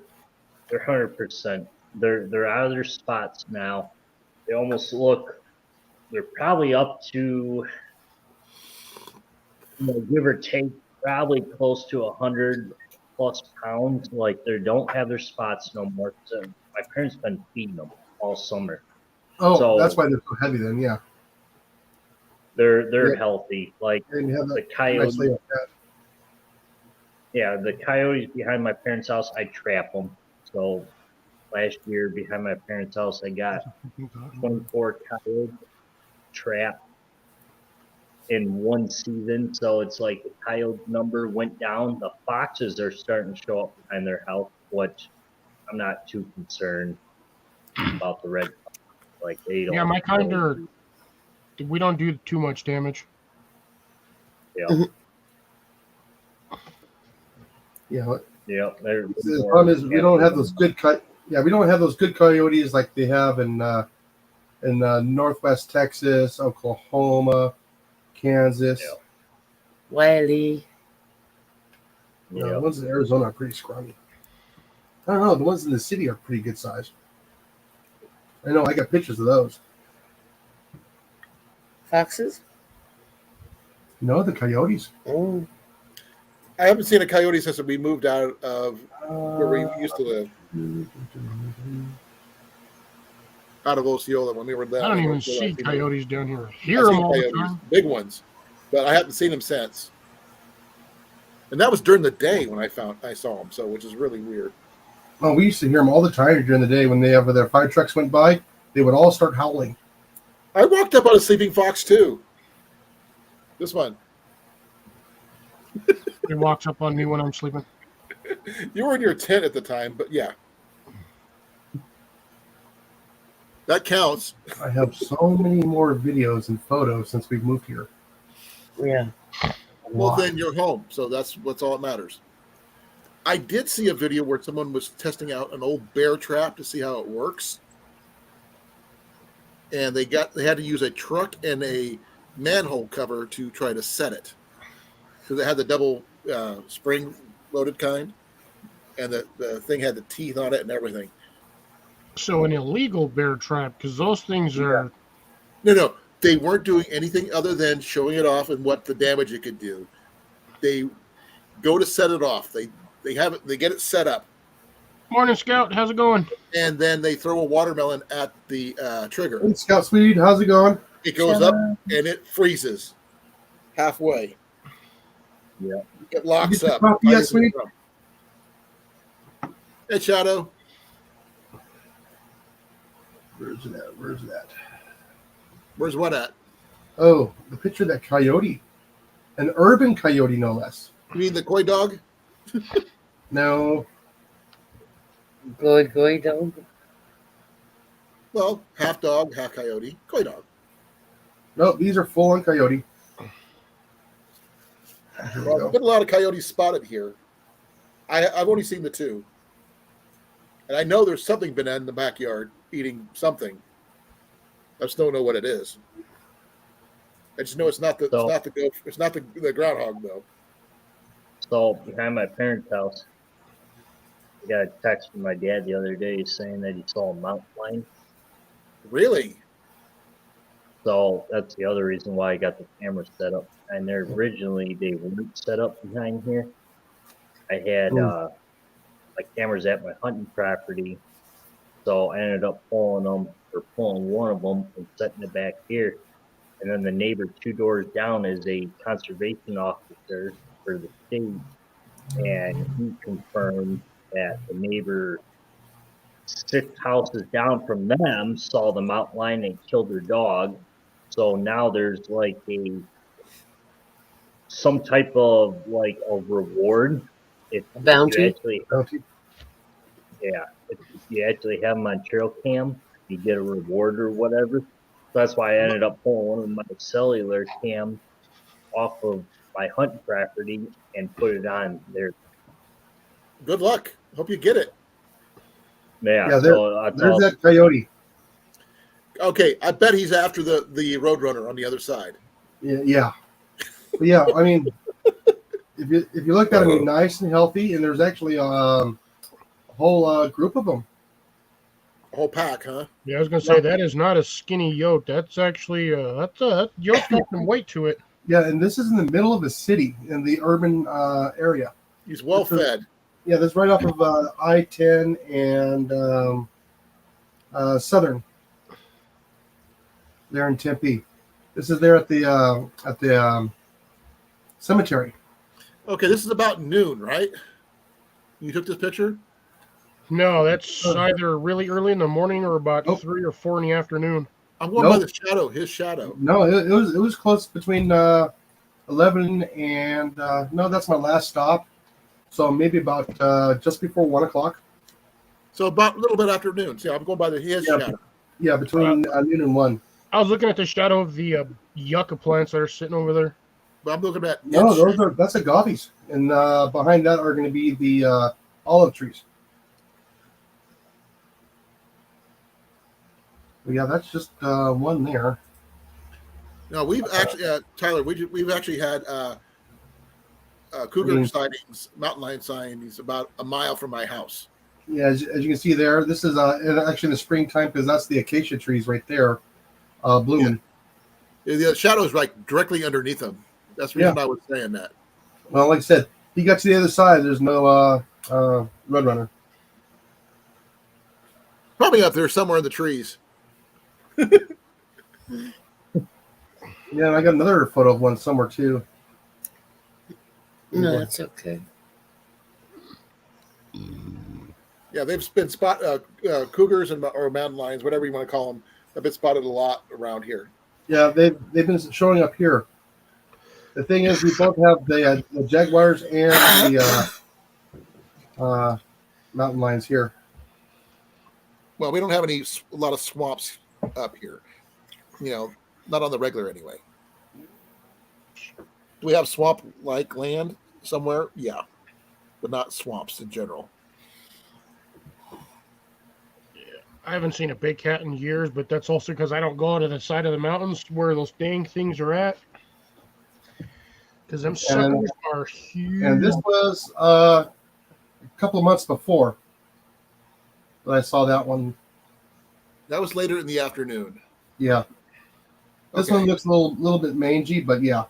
100%. They're out of their spots now. They almost look. They're probably up to, give or take, probably close to 100+ pounds. Like they don't have their spots no more. So my parents been feeding them all summer. Oh, So- that's why they're so heavy then, yeah. They're Yeah. healthy. Like And you have the that coyotes. nice layer of fat. Yeah, the coyotes behind my parents' house, I trap them. So last year behind my parents' house, I got 24 coyotes trapped, in one season. So it's like the coyote number went down. The foxes are starting to show up behind their health, which I'm not too concerned about the red. Like they don't. Yeah, my kind are. We don't do too much damage. Yeah. Yeah. Yeah. The problem is we don't have those good we don't have those good coyotes like they have in Northwest Texas, Oklahoma, Kansas. Yeah. Wiley. The ones in Arizona are pretty scrawny. I don't know. The ones in the city are pretty good size. I know. I got pictures of those. Foxes? No, the coyotes. Oh. I haven't seen a coyote since we moved out of where we used to live, out of Osceola when we were there. I don't even see coyotes down here. I hear I've them seen all the coyotes, time. big ones, but I haven't seen them since. And that was during the day when I saw them, so which is really weird. Oh, we used to hear them all the time during the day when their fire trucks went by. They would all start howling. I walked up on a sleeping fox too. This one. It walks up on me when I'm sleeping. You were in your tent at the time, but yeah. That counts. I have so many more videos and photos since we've moved here. Yeah. Well, then you're home, so that's all that matters. I did see a video where someone was testing out an old bear trap to see how it works, and they had to use a truck and a manhole cover to try to set it because it had the double spring loaded kind, and the thing had the teeth on it and everything. So an illegal bear trap, because those things are. No, they weren't doing anything other than showing it off and what the damage it could do. They go to set it off. They have it. They get it set up, Morning, Scout. How's it going? and then they throw a watermelon at the trigger. Hey, Scout Sweet, how's it going? It goes up and it freezes halfway. Yeah. It locks Get your up. coffee yet, sweetie? Hey, Shadow. Where's it at? Where's it at? Where's what at? Oh, the picture of that coyote. An urban coyote, no less. You mean the koi dog? No. Goy dog. Well, half dog, half coyote. Koi dog. No, these are full on coyote. Here we Well, go. there's been a lot of coyotes spotted here. I've only seen the two. And I know there's something been in the backyard eating something. I just don't know what it is. I just know it's not the groundhog though. So behind my parents' house, I got a text from my dad the other day saying that he saw a mountain lion. Really? So that's the other reason why I got the camera set up. And they're originally they weren't set up behind here. I had my cameras at my hunting property, so I ended up pulling one of them and setting it back here. And then the neighbor 2 doors down is a conservation officer for the state, and he confirmed that the neighbor 6 houses down from them saw the mountain lion and killed their dog. So now there's like some type of like a reward if Bounty? you actually, Bounty. yeah, if you actually have them on trail cam, you get a reward or whatever. So that's why I ended up pulling one of my cellular cam off of my hunting property and put it on there. Good luck. Hope you get it. Yeah, Yeah, so There's that coyote. Okay, I bet he's after the Roadrunner on the other side. Yeah. But yeah, I mean, if you look at them, they're nice and healthy, and there's actually a whole group of them. A whole pack, huh? Yeah, I was gonna say that is not a skinny yote. That's actually that yote's got some weight to it. Yeah, and this is in the middle of the city in the urban area. He's well fed. Yeah, that's right off of I-10 and Southern. There in Tempe. This is there at the cemetery. Okay, this is about noon, right? You took this picture? No, that's either really early in the morning or about Nope. 3 or 4 in the afternoon. I'm going by Nope. the shadow. His shadow. No, it was close between 11 and no, that's my last stop. So maybe about just before 1 o'clock. So about a little bit after noon. See, I'm going by his Yeah. shadow. Yeah, between noon and 1. I was looking at the shadow of the yucca plants that are sitting over there. But I'm looking at No, its shadow. that's agaves, and behind that are going to be the olive trees. But yeah, that's just one there. No, we've actually, Tyler, we've actually had cougar sightings, mountain lion sightings about a mile from my house. Yeah, as you can see there, this is actually in the springtime because that's the acacia trees right there, blooming. The shadow is like directly underneath them. That's the reason I was saying that. Well, like I said, he got to the other side. There's no roadrunner. Probably up there somewhere in the trees. Yeah, and I got another photo of one somewhere too. No, that's okay. Yeah, they've been cougars and or mountain lions, whatever you want to call them, have been spotted a lot around here. Yeah, they've been showing up here. The thing is, we both have the jaguars and the mountain lions here. Well, we don't have a lot of swamps up here. You know, not on the regular anyway. Do we have swamp-like land somewhere? Yeah, but not swamps in general. I haven't seen a big cat in years, but that's also because I don't go to the side of the mountains where those dang things are at. Because them suckers are huge. And this was a couple of months before that I saw that one. That was later in the afternoon. Yeah. This one looks a little bit mangy, but yeah.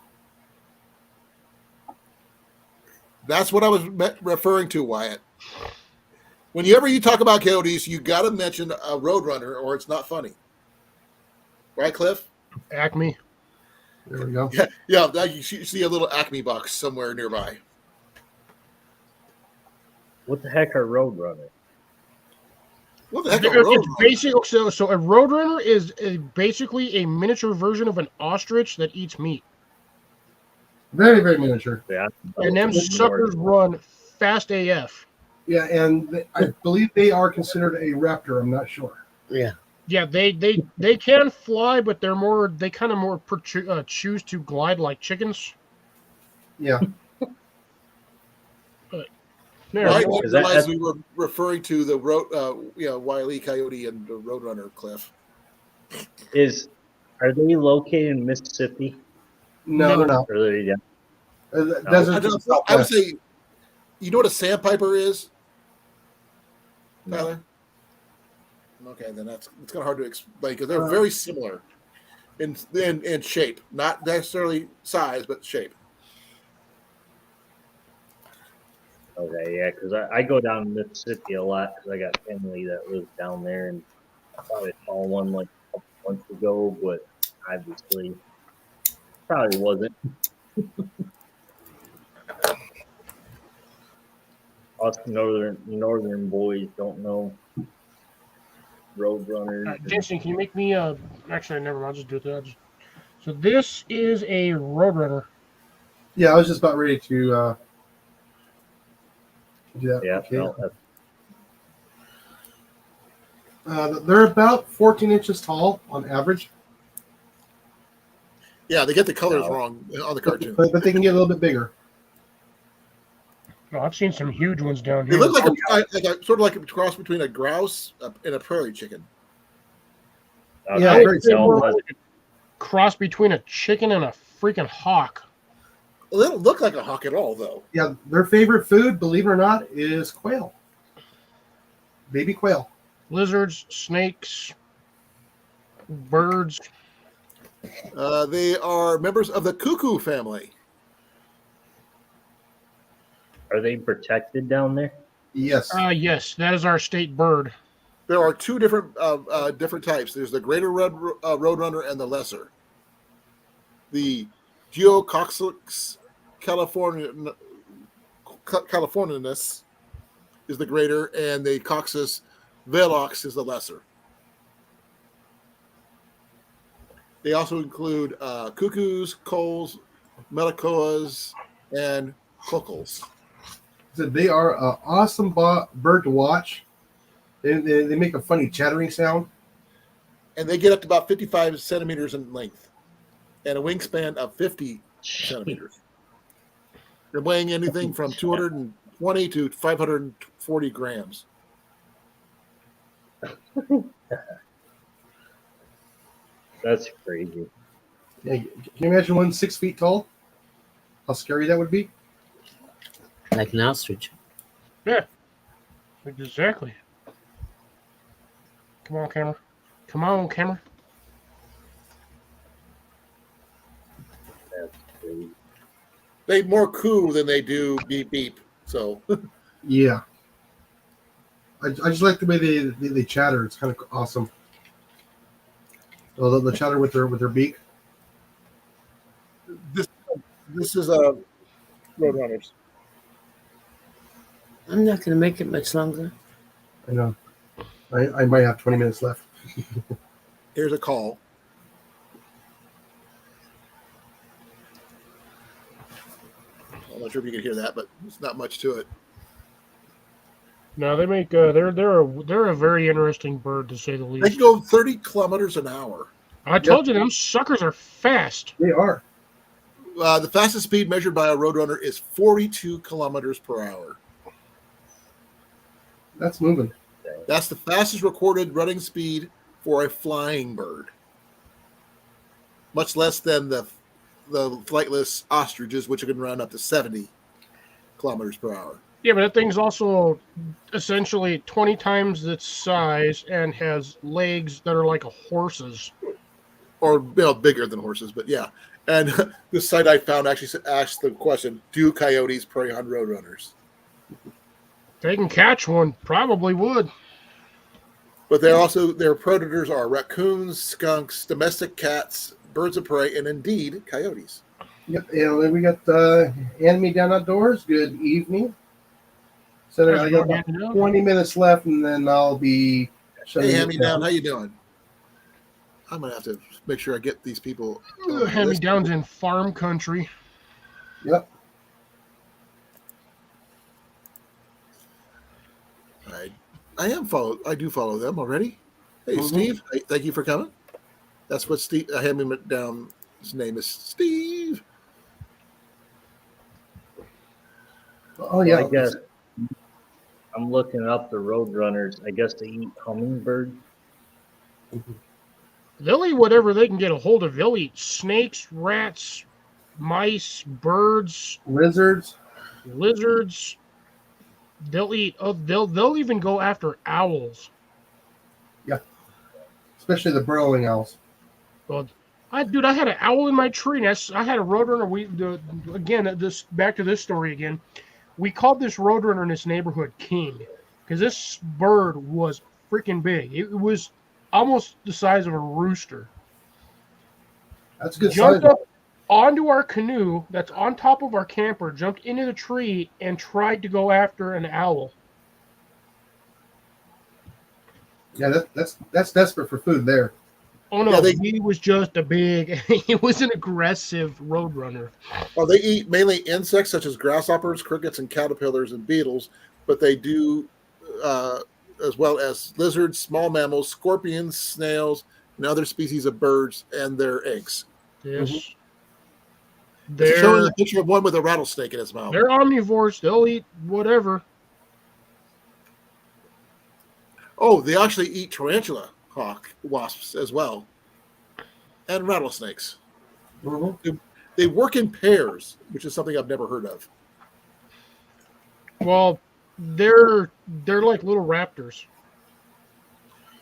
That's what I was referring to, Wyatt. Whenever you talk about coyotes, you got to mention a roadrunner, or it's not funny. Right, Cliff? Acme. There we go. Yeah. You see a little Acme box somewhere nearby. What the heck are Roadrunner? What the heck? It's basic. So a roadrunner is basically a miniature version of an ostrich that eats meat. Very, very miniature. Yeah. And them suckers run fast AF. Yeah, and I believe they are considered a raptor. I'm not sure. Yeah. Yeah, they can fly, but they kind of more choose to glide like chickens. Yeah. There, I well, didn't realize we were referring to the Wile E. Coyote and the Roadrunner, Cliff. Are they located in Mississippi? No, they're not. Or are they I would say, you know what a sandpiper is, Tyler? Okay, then it's kind of hard to explain because they're very similar in shape, not necessarily size, but shape. Okay, yeah, because I go down to Mississippi a lot because I got family that lives down there, and I probably saw one like a couple months ago, but obviously probably wasn't. Us northern boys don't know roadrunners. Jason, can you make me actually never mind, I'll just do it there. So this is a roadrunner. Yeah, I was just about ready to do that. Yeah, Okay. no, They're about 14 inches tall on average, Yeah, they get the colors wrong on the cartoon. but they can get a little bit bigger. Oh, I've seen some huge ones down They here. look like a sort of like a cross between a grouse and a prairie chicken. Yeah, I'd very say small. more like a cross between a chicken and a freaking hawk. Well, they don't look like a hawk at all, though. Yeah, their favorite food, believe it or not, is quail. Baby quail. Lizards, snakes, birds. They are members of the cuckoo family. Are they protected down there? Yes. Yes, that is our state bird. There are two different types. There's the greater red roadrunner and the lesser. The Geococcus californianus is the greater, and the Coccus velox is the lesser. They also include cuckoos, coals, melicoas, and cockles. So they are an awesome bird to watch. They make a funny chattering sound. And they get up to about 55 centimeters in length and a wingspan of 50 centimeters. They're weighing anything from 220 to 540 grams. That's crazy. Yeah, can you imagine one 6 feet tall? How scary that would be? Like an ostrich. Exactly. Come on, camera. Come on, camera. That's crazy. They more coo than they do beep beep. So Yeah. I just like the way they chatter. It's kind of awesome. Oh, the chatter with their beak. this is Roadrunners. I'm not going to make it much longer. I know. I might have 20 minutes left. Here's a call. I'm not sure if you can hear that, but it's not much to it. No, they make they're a very interesting bird to say the They least. can go 30 kilometers an hour. I told you them suckers are fast. They are. The fastest speed measured by a Roadrunner is 42 kilometers per hour. That's moving. That's the fastest recorded running speed for a flying bird. Much less than the flightless ostriches, which can run up to 70 kilometers per hour. Yeah, but that thing's also essentially 20 times its size and has legs that are like a horse's. Or bigger than horses, but yeah. And this site I found actually asked the question: do coyotes prey on Roadrunners? If they can catch one, probably would. But their predators are raccoons, skunks, domestic cats, birds of prey, and indeed coyotes. Yep. And we got Hand Me Down Outdoors. Good evening. So I got about 20 minutes left, and then I'll be shutting Hey, it Hand Me Down, how you doing? I'm gonna have to make sure I get these people. Hand-me-downs in farm country. Yep. I do follow them already. Hey, Steve, thank you for coming. That's what Steve Hand Me Down. His name is Steve. Oh yeah. I guess I'm looking up the Roadrunners. I guess they eat hummingbirds. They'll eat whatever they can get a hold of. They'll eat snakes, rats, mice, birds, Lizards. lizards. They'll eat. Oh, they'll even go after owls. Especially the burrowing owls. Well, I had an owl in my tree nest. I had a roadrunner. Back to this story again. We called this roadrunner in this neighborhood King because this bird was freaking big. It was almost the size of a rooster. That's a good Jumped size. up onto our canoe that's on top of our camper, jumped into the tree, and tried to go after an owl. Yeah, that's desperate for food there. Oh no, Yeah, he was just a big. He was an aggressive roadrunner. Well, they eat mainly insects such as grasshoppers, crickets, and caterpillars and beetles, but they do as well as lizards, small mammals, scorpions, snails, and other species of birds and their eggs. Yes. It's showing a picture of one with a rattlesnake in its mouth. They're omnivores. They'll eat whatever. Oh, they actually eat tarantula hawk wasps as well, and rattlesnakes. Mm-hmm. They work in pairs, which is something I've never heard of. Well, they're like little raptors.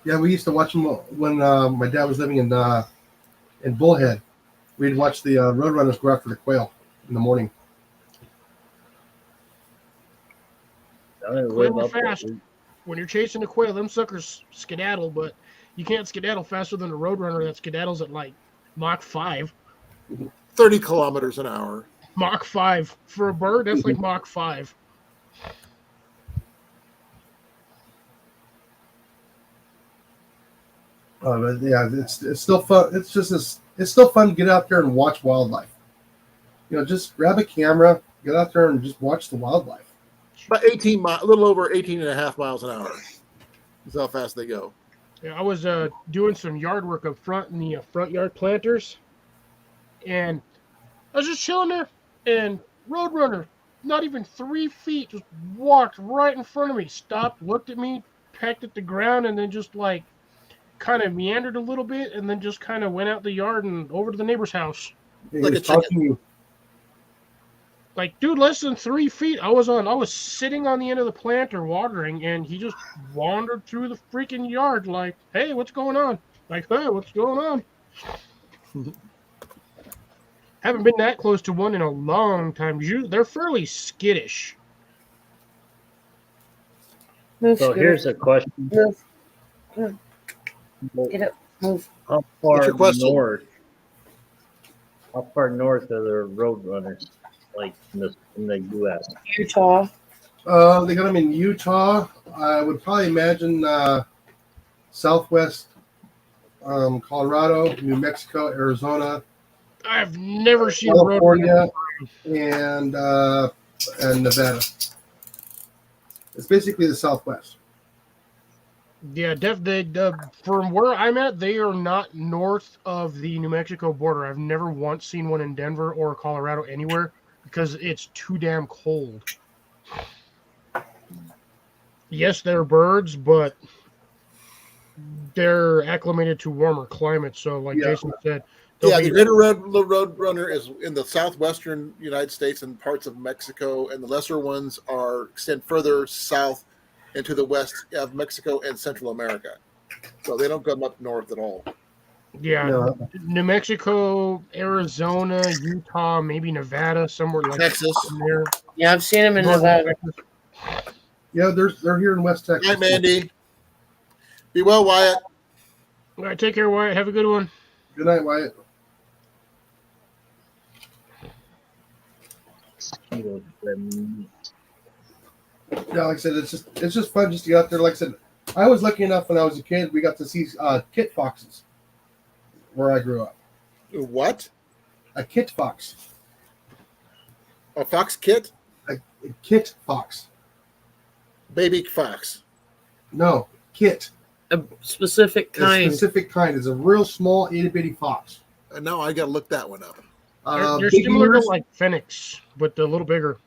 Yeah, we used to watch them when my dad was living in Bullhead. We'd watch the Roadrunners go after the quail in the morning. Quail are fast. When you're chasing a quail, them suckers skedaddle, but you can't skedaddle faster than a roadrunner that skedaddles at like Mach 5. 30 kilometers an hour. Mach 5. For a bird, that's like Mach 5. But yeah, it's still fun. It's still fun to get out there and watch wildlife. Just grab a camera, get out there and just watch the wildlife. About 18 miles, a little over 18 and a half miles an hour. That's how fast they go. Yeah, I was doing some yard work up front in the front yard planters, and I was just chilling there, and Roadrunner, not even 3 feet, just walked right in front of me, stopped, looked at me, pecked at the ground, and then just like kind of meandered a little bit, and then just kind of went out the yard and over to the neighbor's house. He Like was a chicken. talking to you. Like, dude, less than 3 feet. I was sitting on the end of the planter watering, and he just wandered through the freaking yard like, hey, what's going on? Like, hey, what's going on? Haven't been that close to one in a long time. They're fairly skittish. Move, So Scooter. here's a question. Move. Come on. Get up. Move. How What's far your question? north? How far north are the Roadrunners, like in the U.S.? Utah. They got them in Utah. I would probably imagine Southwest Colorado, New Mexico, Arizona, I've never seen a roadrunner. California, and Nevada. It's basically the Southwest. Yeah, from where I'm at, they are not north of the New Mexico border. I've never once seen one in Denver or Colorado anywhere because it's too damn cold. Yes, they're birds, but they're acclimated to warmer climates. So, like Yeah. Jason said, Yeah, the greater roadrunner is in the southwestern United States and parts of Mexico, and the lesser ones extend further south into the west of Mexico and Central America. So they don't come up north at all. yeah, No. New Mexico, Arizona, Utah, maybe Nevada, somewhere like Texas. in there. Yeah, I've seen them in Northern Nevada. Texas. Yeah, they're here in West Texas. Hi, Mandy. Be well, Wyatt. All right, take care, Wyatt. Have a good one. Good night, Wyatt. Yeah, like I said, it's just fun just to get out there. Like I said, I was lucky enough when I was a kid. We got to see kit foxes where I grew up. What? A kit fox, A fox kit? a kit fox. Baby fox. No, kit. A specific A kind. specific kind. It's a real small itty bitty fox. And now I got to look that one up. They're Big similar ears. to like Phoenix, but a little bigger.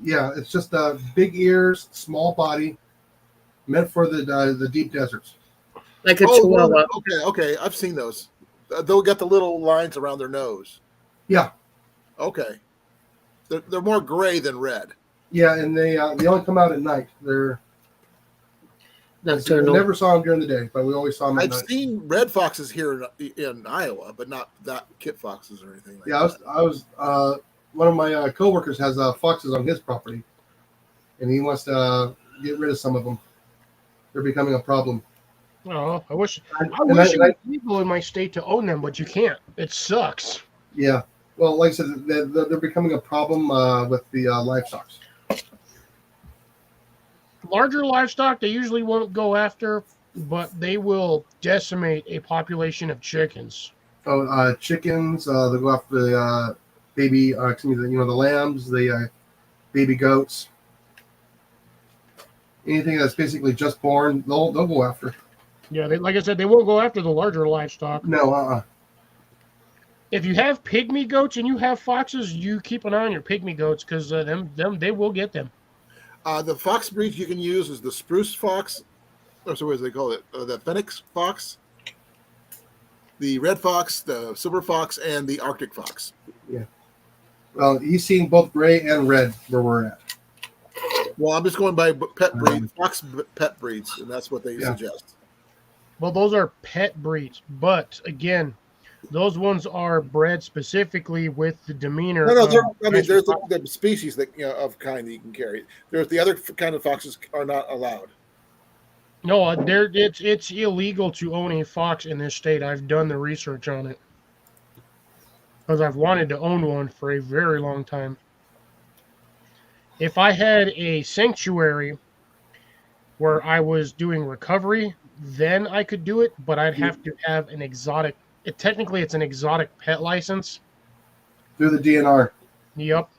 Yeah, it's just big ears, small body, meant for the deep deserts. Like a Oh, chihuahua. okay. I've seen those. They'll got the little lines around their nose. Yeah, Okay. They're more gray than red. yeah, and they only come out at night. We Nocturnal. never saw them during the day, but we always saw them at I've night. seen red foxes here in Iowa, but not that kit foxes or anything like Yeah, that. I was one of my coworkers has foxes on his property, and he wants to get rid of some of them. They're becoming a problem. Oh, I wish And it was legal in my state to own them, but you can't. It sucks. yeah, well, like I said, they're becoming a problem with the livestock. Larger livestock, they usually won't go after, but they will decimate a population of chickens. So chickens, they'll go after the baby, the lambs, the baby goats, anything that's basically just born, they'll go after. Yeah, like I said, they won't go after the larger livestock. No, If you have pygmy goats and you have foxes, you keep an eye on your pygmy goats because they will get them. The fox breeds you can use is the spruce fox. Or so what do they call it? The Phoenix fox, the red fox, the silver fox, and the Arctic fox. well, he's seeing both gray and red where we're at. Well, I'm just going by pet breed, fox pet breeds, and that's what they Yeah. suggest. Well, those are pet breeds, but again, those ones are bred specifically with the demeanor. No, of there's master the species that of kind that you can carry. There's the other kind of foxes are not allowed. No, it's illegal to own a fox in this state. I've done the research on it because I've wanted to own one for a very long time. If I had a sanctuary where I was doing recovery, then I could do it, but I'd have to have an exotic. Technically, it's an exotic pet license. Through the DNR. Yep.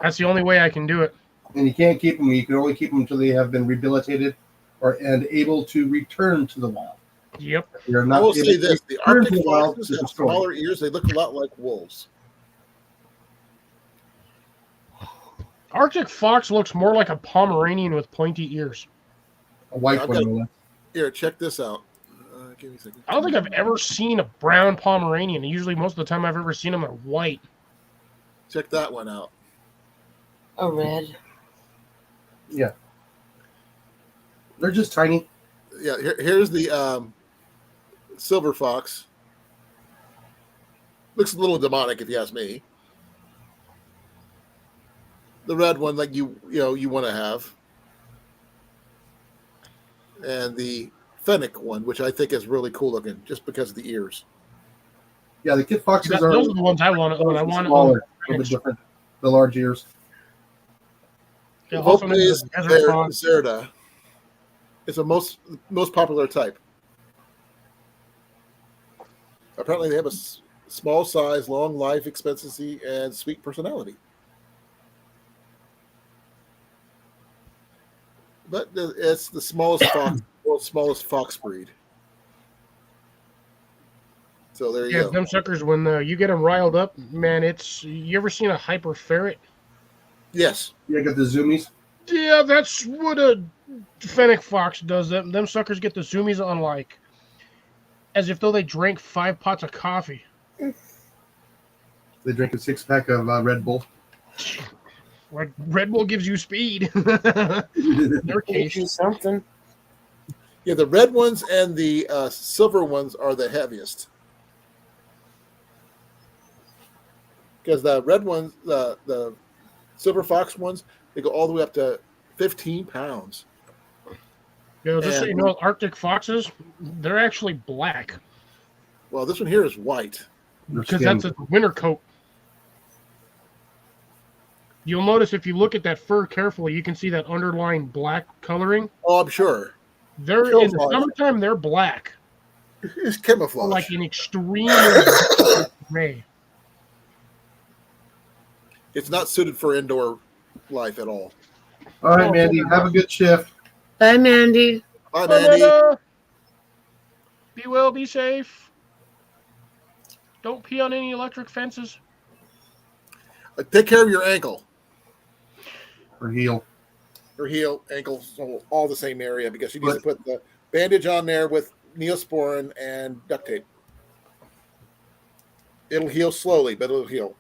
That's the only way I can do it. And you can't keep them. You can only keep them until they have been rehabilitated and able to return to the wild. Yep. You're I not will able say to this: the return to Arctic the wild foxes to have destroy. smaller ears. They look a lot like wolves. Arctic fox looks more like a Pomeranian with pointy ears. A white I've one. got- no less. Here, check this out. Give me a second. I don't think I've ever seen a brown Pomeranian. Usually, most of the time I've ever seen them are white. Check that one out. A red. Yeah. They're just tiny. Yeah, here's the silver fox. Looks a little demonic, if you ask me. The red one, like you want to have, and the fennec one, which I think is really cool looking, just because of the ears. Yeah, the kit foxes are Those are the ones I want to own. I want to own. smaller, a little bit different. The large ears. Yeah, also known as Vopes desert fox. zerda. It's a most popular type. Apparently, they have a small size, long life expectancy, and sweet personality. But it's the smallest fox, world's smallest fox breed. So there you Yeah, go. them suckers. When you get them riled up, man, it's. You ever seen a hyper ferret? Yes. You got the zoomies. Yeah, that's what a fennec fox does. Them suckers get the zoomies on like, as if though they drank 5 pots of coffee. They drink a 6-pack of Red Bull. Like Red Bull gives you speed. In their Gives case, you something. Yeah, the red ones and the silver ones are the heaviest. Because the red ones, the silver fox ones, they go all the way up to 15 pounds. just so you know, Arctic foxes, they're actually black Well, this one here is white. Their because skin. that's its winter coat. You'll notice if you look at that fur carefully, you can see that underlying black coloring. Oh, I'm sure. They're in the Camouflage. summertime, they're black, It's camouflage. like an extreme gray. It's not suited for indoor life at all. All right, Mandy. Have a good shift. Bye, Mandy. Bye, Mandy. Be well, be safe. Don't pee on any electric fences. Take care of your ankle Or heel. or heel, ankle, so all the same area because you need to put the bandage on there with Neosporin and duct tape. It'll heal slowly, but it'll heal.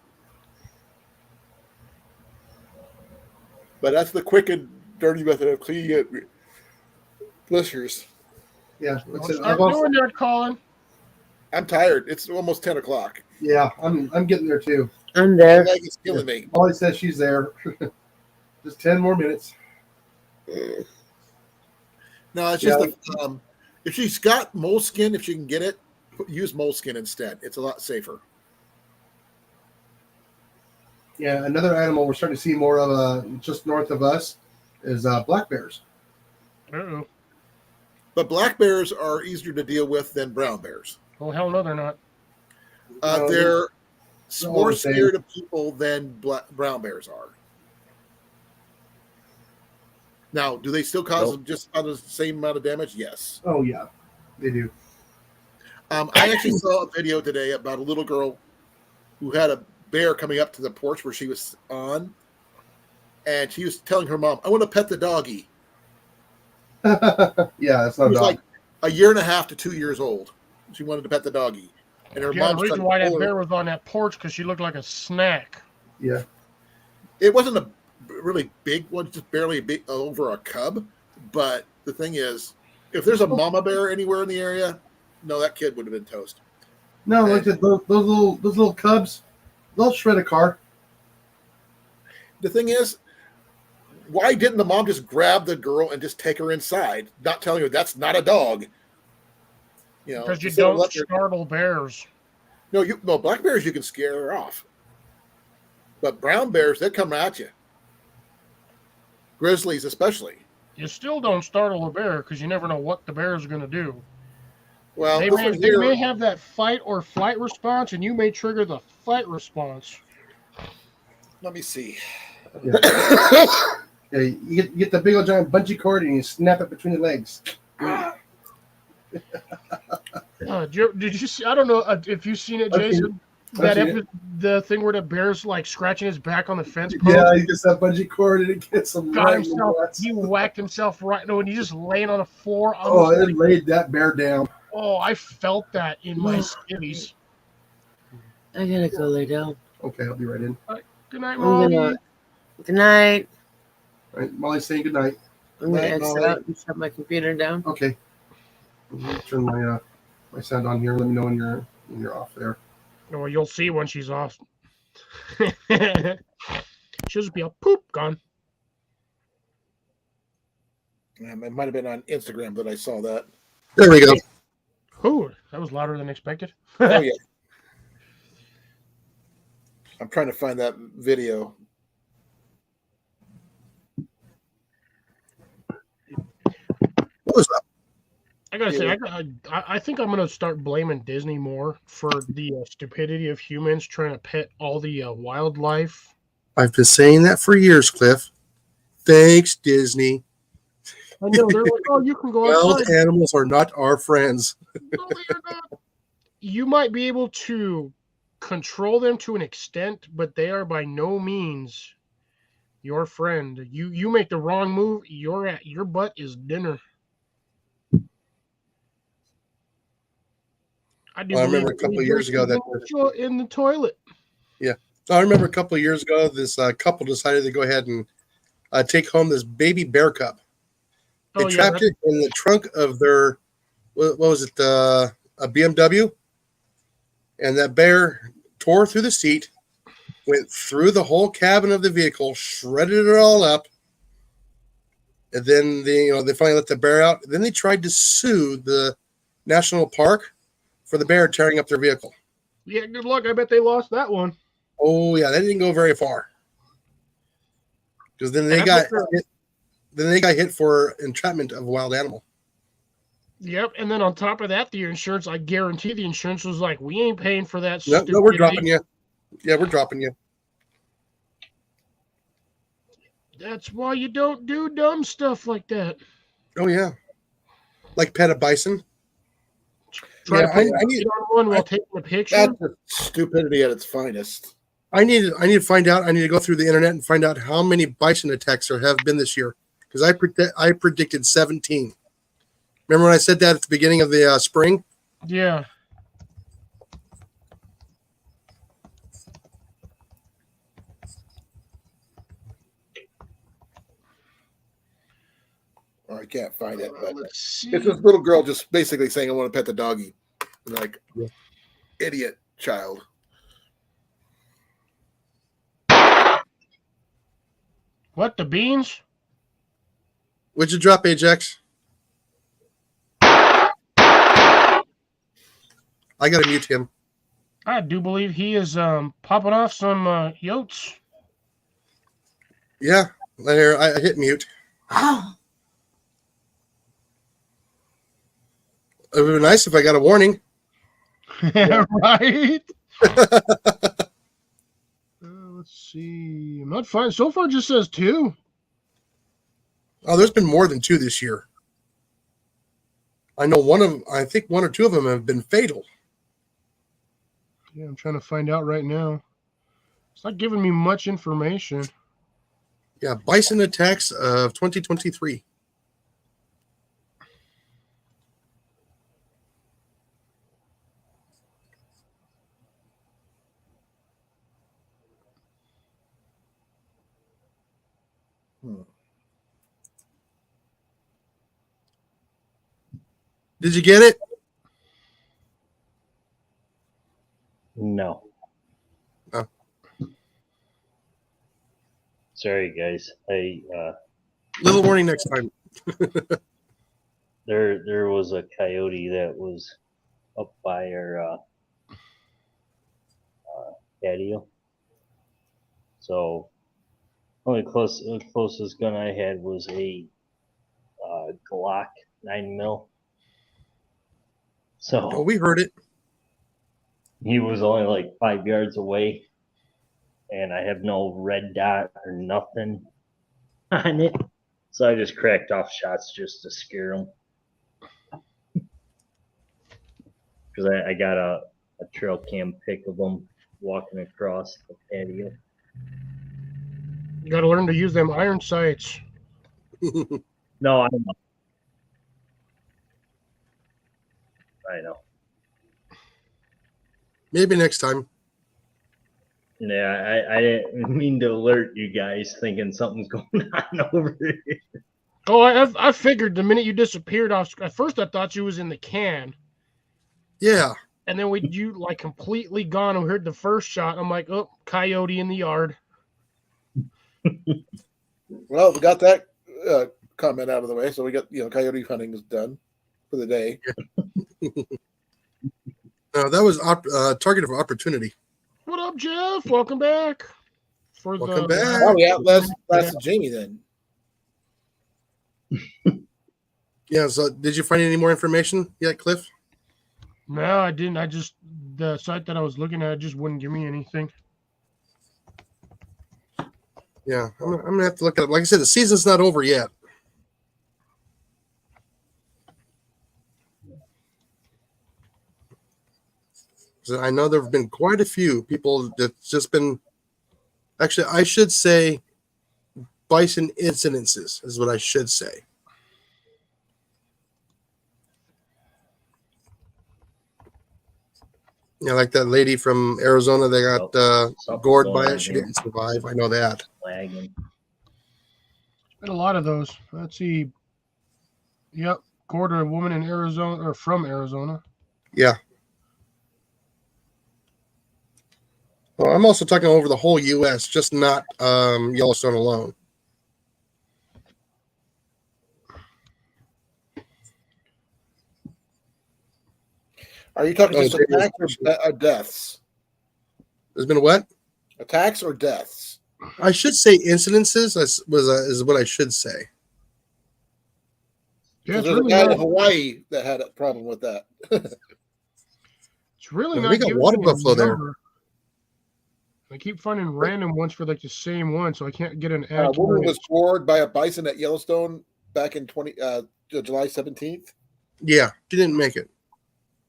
But that's the quick and dirty method of cleaning it. Blisters. Yeah. Don't That's it. start I've also, doing that, Colin. I'm tired. It's almost 10 o'clock. yeah, I'm getting there too. I'm My there. leg is killing me. Molly says she's there. Just 10 more minutes. No, it's just if she's got moleskin, if she can get it, use moleskin instead. It's a lot safer. Yeah, another animal we're starting to see more of just north of us is black bears. Uh-oh. But black bears are easier to deal with than brown bears. Oh, hell no, they're not. No, They're all more the same. scared of people than brown bears are. Now, do they still cause them just about the same amount of damage? Yes. Oh, yeah, they do. I actually saw a video today about a little girl who had a bear coming up to the porch where she was on, and she was telling her mom, "I want to pet the doggy." Yeah, that's She not a was dog. like a year and a half to 2 years old. She wanted to pet the doggy, and her Yeah, the mom's reason trying to why that pull her- bear was on that porch because she looked like a snack. Yeah. It wasn't a really big one, just barely big over a cub. But the thing is, if there's a mama bear anywhere in the area, no, that kid would have been toast. No, like those little cubs, they'll shred a car. The thing is, why didn't the mom just grab the girl and just take her inside, not telling her that's not a dog? You know, Because you instead of don't letting her- startle bears. No, black bears you can scare her off, but brown bears they come at you. Grizzlies especially. You still don't startle a bear because you never know what the bear is going to do. Well, They this may, one they here. may have that fight or flight response, and you may trigger the fight response. Let me see. Yeah, you get the big old giant bungee cord and you snap it between the legs. Did you see? I don't know if you've seen it, I've seen Jason. I've That seen it. the thing where the bear's like scratching his back on the fence post. Yeah, he gets that bungee cord and it gets him Got right in the himself. nuts. He whacked himself right. No, and he's just laying on the floor. Oh, Almost it like, laid that bear down. oh, I felt that in my skivvies. I gotta go lay down. Okay, I'll be right in. Good night, I'm Molly. gonna. Good night. All right, Molly's saying good night. I'm gonna Night, exit Molly. out and shut my computer down. Okay. Let me turn my sound on here. Let me know when you're off there. Well, you'll see when she's off. She'll just be a poop gone. It might have been on Instagram that I saw that. There we go. Ooh, that was louder than expected. Oh yeah. I'm trying to find that video. What was that? I gotta say, Yeah. I think I'm gonna start blaming Disney more for the stupidity of humans trying to pet all the wildlife. I've been saying that for years, Cliff. Thanks, Disney. I know they're like, oh, you can go Wild outside. animals are not our friends. No, they are not. You might be able to control them to an extent, but they are by no means your friend. You make the wrong move, your butt is dinner. I do I believe remember a couple we of years ago that in the toilet. I remember a couple of years ago this couple decided to go ahead and take home this baby bear cub. They Oh yeah, trapped it in the trunk of their what was it a BMW, and that bear tore through the seat, went through the whole cabin of the vehicle, shredded it all up, and then they finally let the bear out. Then they tried to sue the national park for the bear tearing up their vehicle. yeah. Good luck. I bet they lost that one. Oh yeah, that didn't go very far because then And they I got bet they're- hit, then they got hit for entrapment of a wild animal. Yep, and then on top of that, the insurance, I guarantee the insurance was like, we ain't paying for that No, stupidity. we're dropping you. Yeah, we're dropping you. That's why you don't do dumb stuff like that. Oh yeah, like pet a bison. Try Yeah, to put I need- it on one while taking a picture. That's just stupidity at its finest. I need to find out. I need to go through the internet and find out how many bison attacks there have been this year because I predicted 17. Remember when I said that at the beginning of the spring? Yeah. Oh, I can't find it, but Let's see. it's this little girl just basically saying, "I want to pet the doggy." Like, Yeah. idiot child. What, the beans? Would you drop Ajax? I gotta mute him. I do believe he is popping off some yotes. Yeah, there. I hit mute. Oh, It would be nice if I got a warning. Right? Let's see. I'm not fine. So far, it just says 2. Oh, there's been more than 2 this year. I know I think 1 or 2 of them have been fatal. Yeah, I'm trying to find out right now. It's not giving me much information. Yeah, bison attacks of 2023. Did you get it? No. Oh. Sorry, guys. Little warning next time. There was a coyote that was up by our patio. So only closest gun I had was a Glock 9mm. Oh, So we heard it. he was only like 5 yards away, and I have no red dot or nothing on it. So I just cracked off shots just to scare him. Because I got a trail cam pic of him walking across the patio. You got to learn to use them iron sights. No, I know. I know. Maybe next time. Yeah, I didn't mean to alert you guys thinking something's going on over here. Oh, I figured the minute you disappeared, at first I thought you was in the can. Yeah. And then you like completely gone and we heard the first shot. I'm like, oh, coyote in the yard. Well, we got that comment out of the way, so we got coyote hunting is done for the day. That was target of opportunity. What up, Jeff? Welcome back. Welcome back. Oh yeah, that's Jamie then. Yeah. So, did you find any more information yet, Cliff? No, I didn't. The site that I was looking at just wouldn't give me anything. Yeah, I'm gonna have to look at it. Like I said, the season's not over yet. So I know there have been quite a few people that's just been. Actually, I should say, bison incidences is what I should say. Yeah, like that lady from Arizona that got gored by it. She didn't survive. I know that. Lagging. Been a lot of those. Let's see. Yep, gored a woman in Arizona or from Arizona. Yeah. Well, I'm also talking over the whole U.S., just not Yellowstone alone. Are you talking just attacks or deaths? There's been what? Attacks or deaths? I should say incidences is what I should say. Yeah, There's it's really a guy not, in Hawaii that had a problem with that. it's really Yeah, not we got giving water me a buffalo there. number. I keep finding random ones for like the same one, so I can't get an A woman accurate. was gored by a bison at Yellowstone back in July 17th. Yeah, she didn't make it.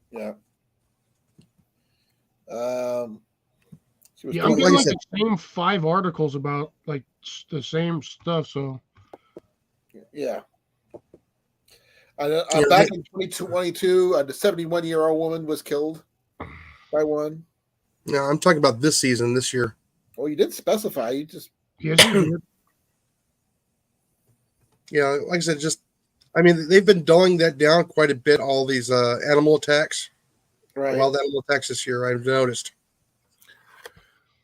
Yeah. She was Yeah, I'm like getting I like said- the same 5 articles about like the same stuff. So yeah. Yeah, Back in 2022, the 71-year-old woman was killed by one. Yeah, I'm talking about this season, this year. Well, you didn't specify. You just yes, you did. Yeah, like I said, I mean, they've been dulling that down quite a bit. All these animal attacks, right. wild animal attacks this year, I've noticed.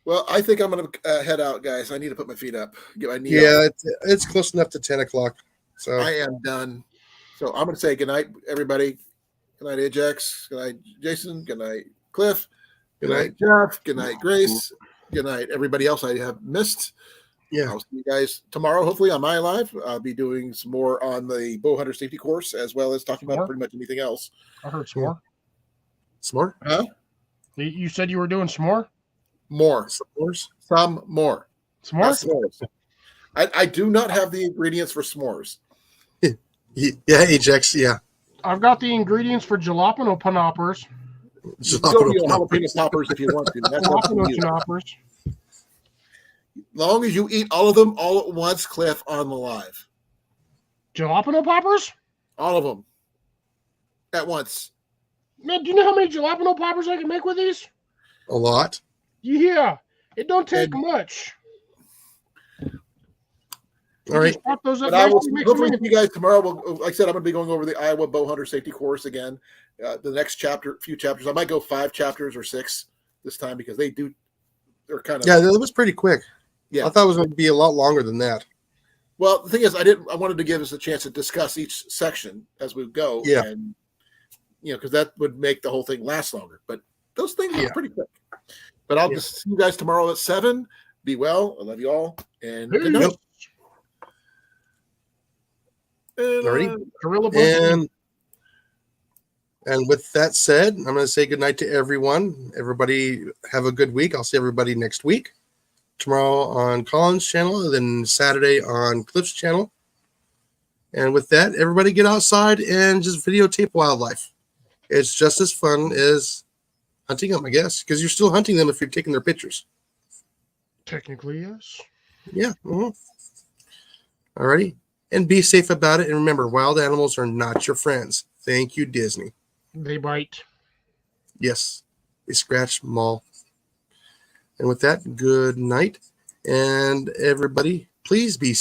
Well, I think I'm going to head out, guys. I need to put my feet up, get my knee Yeah, up. it's close enough to 10 o'clock. So I am done. So I'm going to say good night, everybody. Good night, Ajax. Good night, Jason. Good night, Cliff. Good night, Jeff. Good night, Grace. Good night, everybody else I have missed. Yeah. I'll see you guys tomorrow, hopefully, on my live. I'll be doing some more on the bow hunter safety course, as well as talking about pretty much anything else. I heard some more. S'more? Huh? You said you were doing some more? More. S'mores? Some more. Some more? Not s'mores. I do not have the ingredients for s'mores. Yeah, Ajax, yeah. I've got the ingredients for jalapeno panoppers. You can go to your jalapeno poppers if you want to. That's up to Jalapeno you. panoppers. Long as you eat all of them all at once, Cliff, on the live. Jalapeno poppers? All of them. At once. Man, do you know how many jalapeno poppers I can make with these? A lot. Yeah. It don't take And- much. All right. Just pop those up But I will nice and mix hopefully them see in. you guys tomorrow. Like I said, I'm going to be going over the Iowa bow hunter safety course again. The next few chapters. I might go 5 chapters or 6 this time because they're kind of. Yeah, that was pretty quick. Yeah. I thought it was going to be a lot longer than that. Well, the thing is, I wanted to give us a chance to discuss each section as we go. Yeah. And, because that would make the whole thing last longer. But those things are pretty quick. But I'll just see you guys tomorrow at 7. Be well. I love you all. And good night. Yep. Alrighty. Gorilla Bunch. And with that said, I'm going to say goodnight to everyone. Everybody have a good week. I'll see everybody next week. Tomorrow on Colin's channel, and then Saturday on Cliff's channel. And with that, everybody get outside and just videotape wildlife. It's just as fun as hunting them, I guess, because you're still hunting them if you're taking their pictures. Technically, yes. Yeah. Alrighty. And be safe about it. And remember, wild animals are not your friends. Thank you, Disney. They bite. Yes. They scratch, maul. And with that, good night. And everybody, please be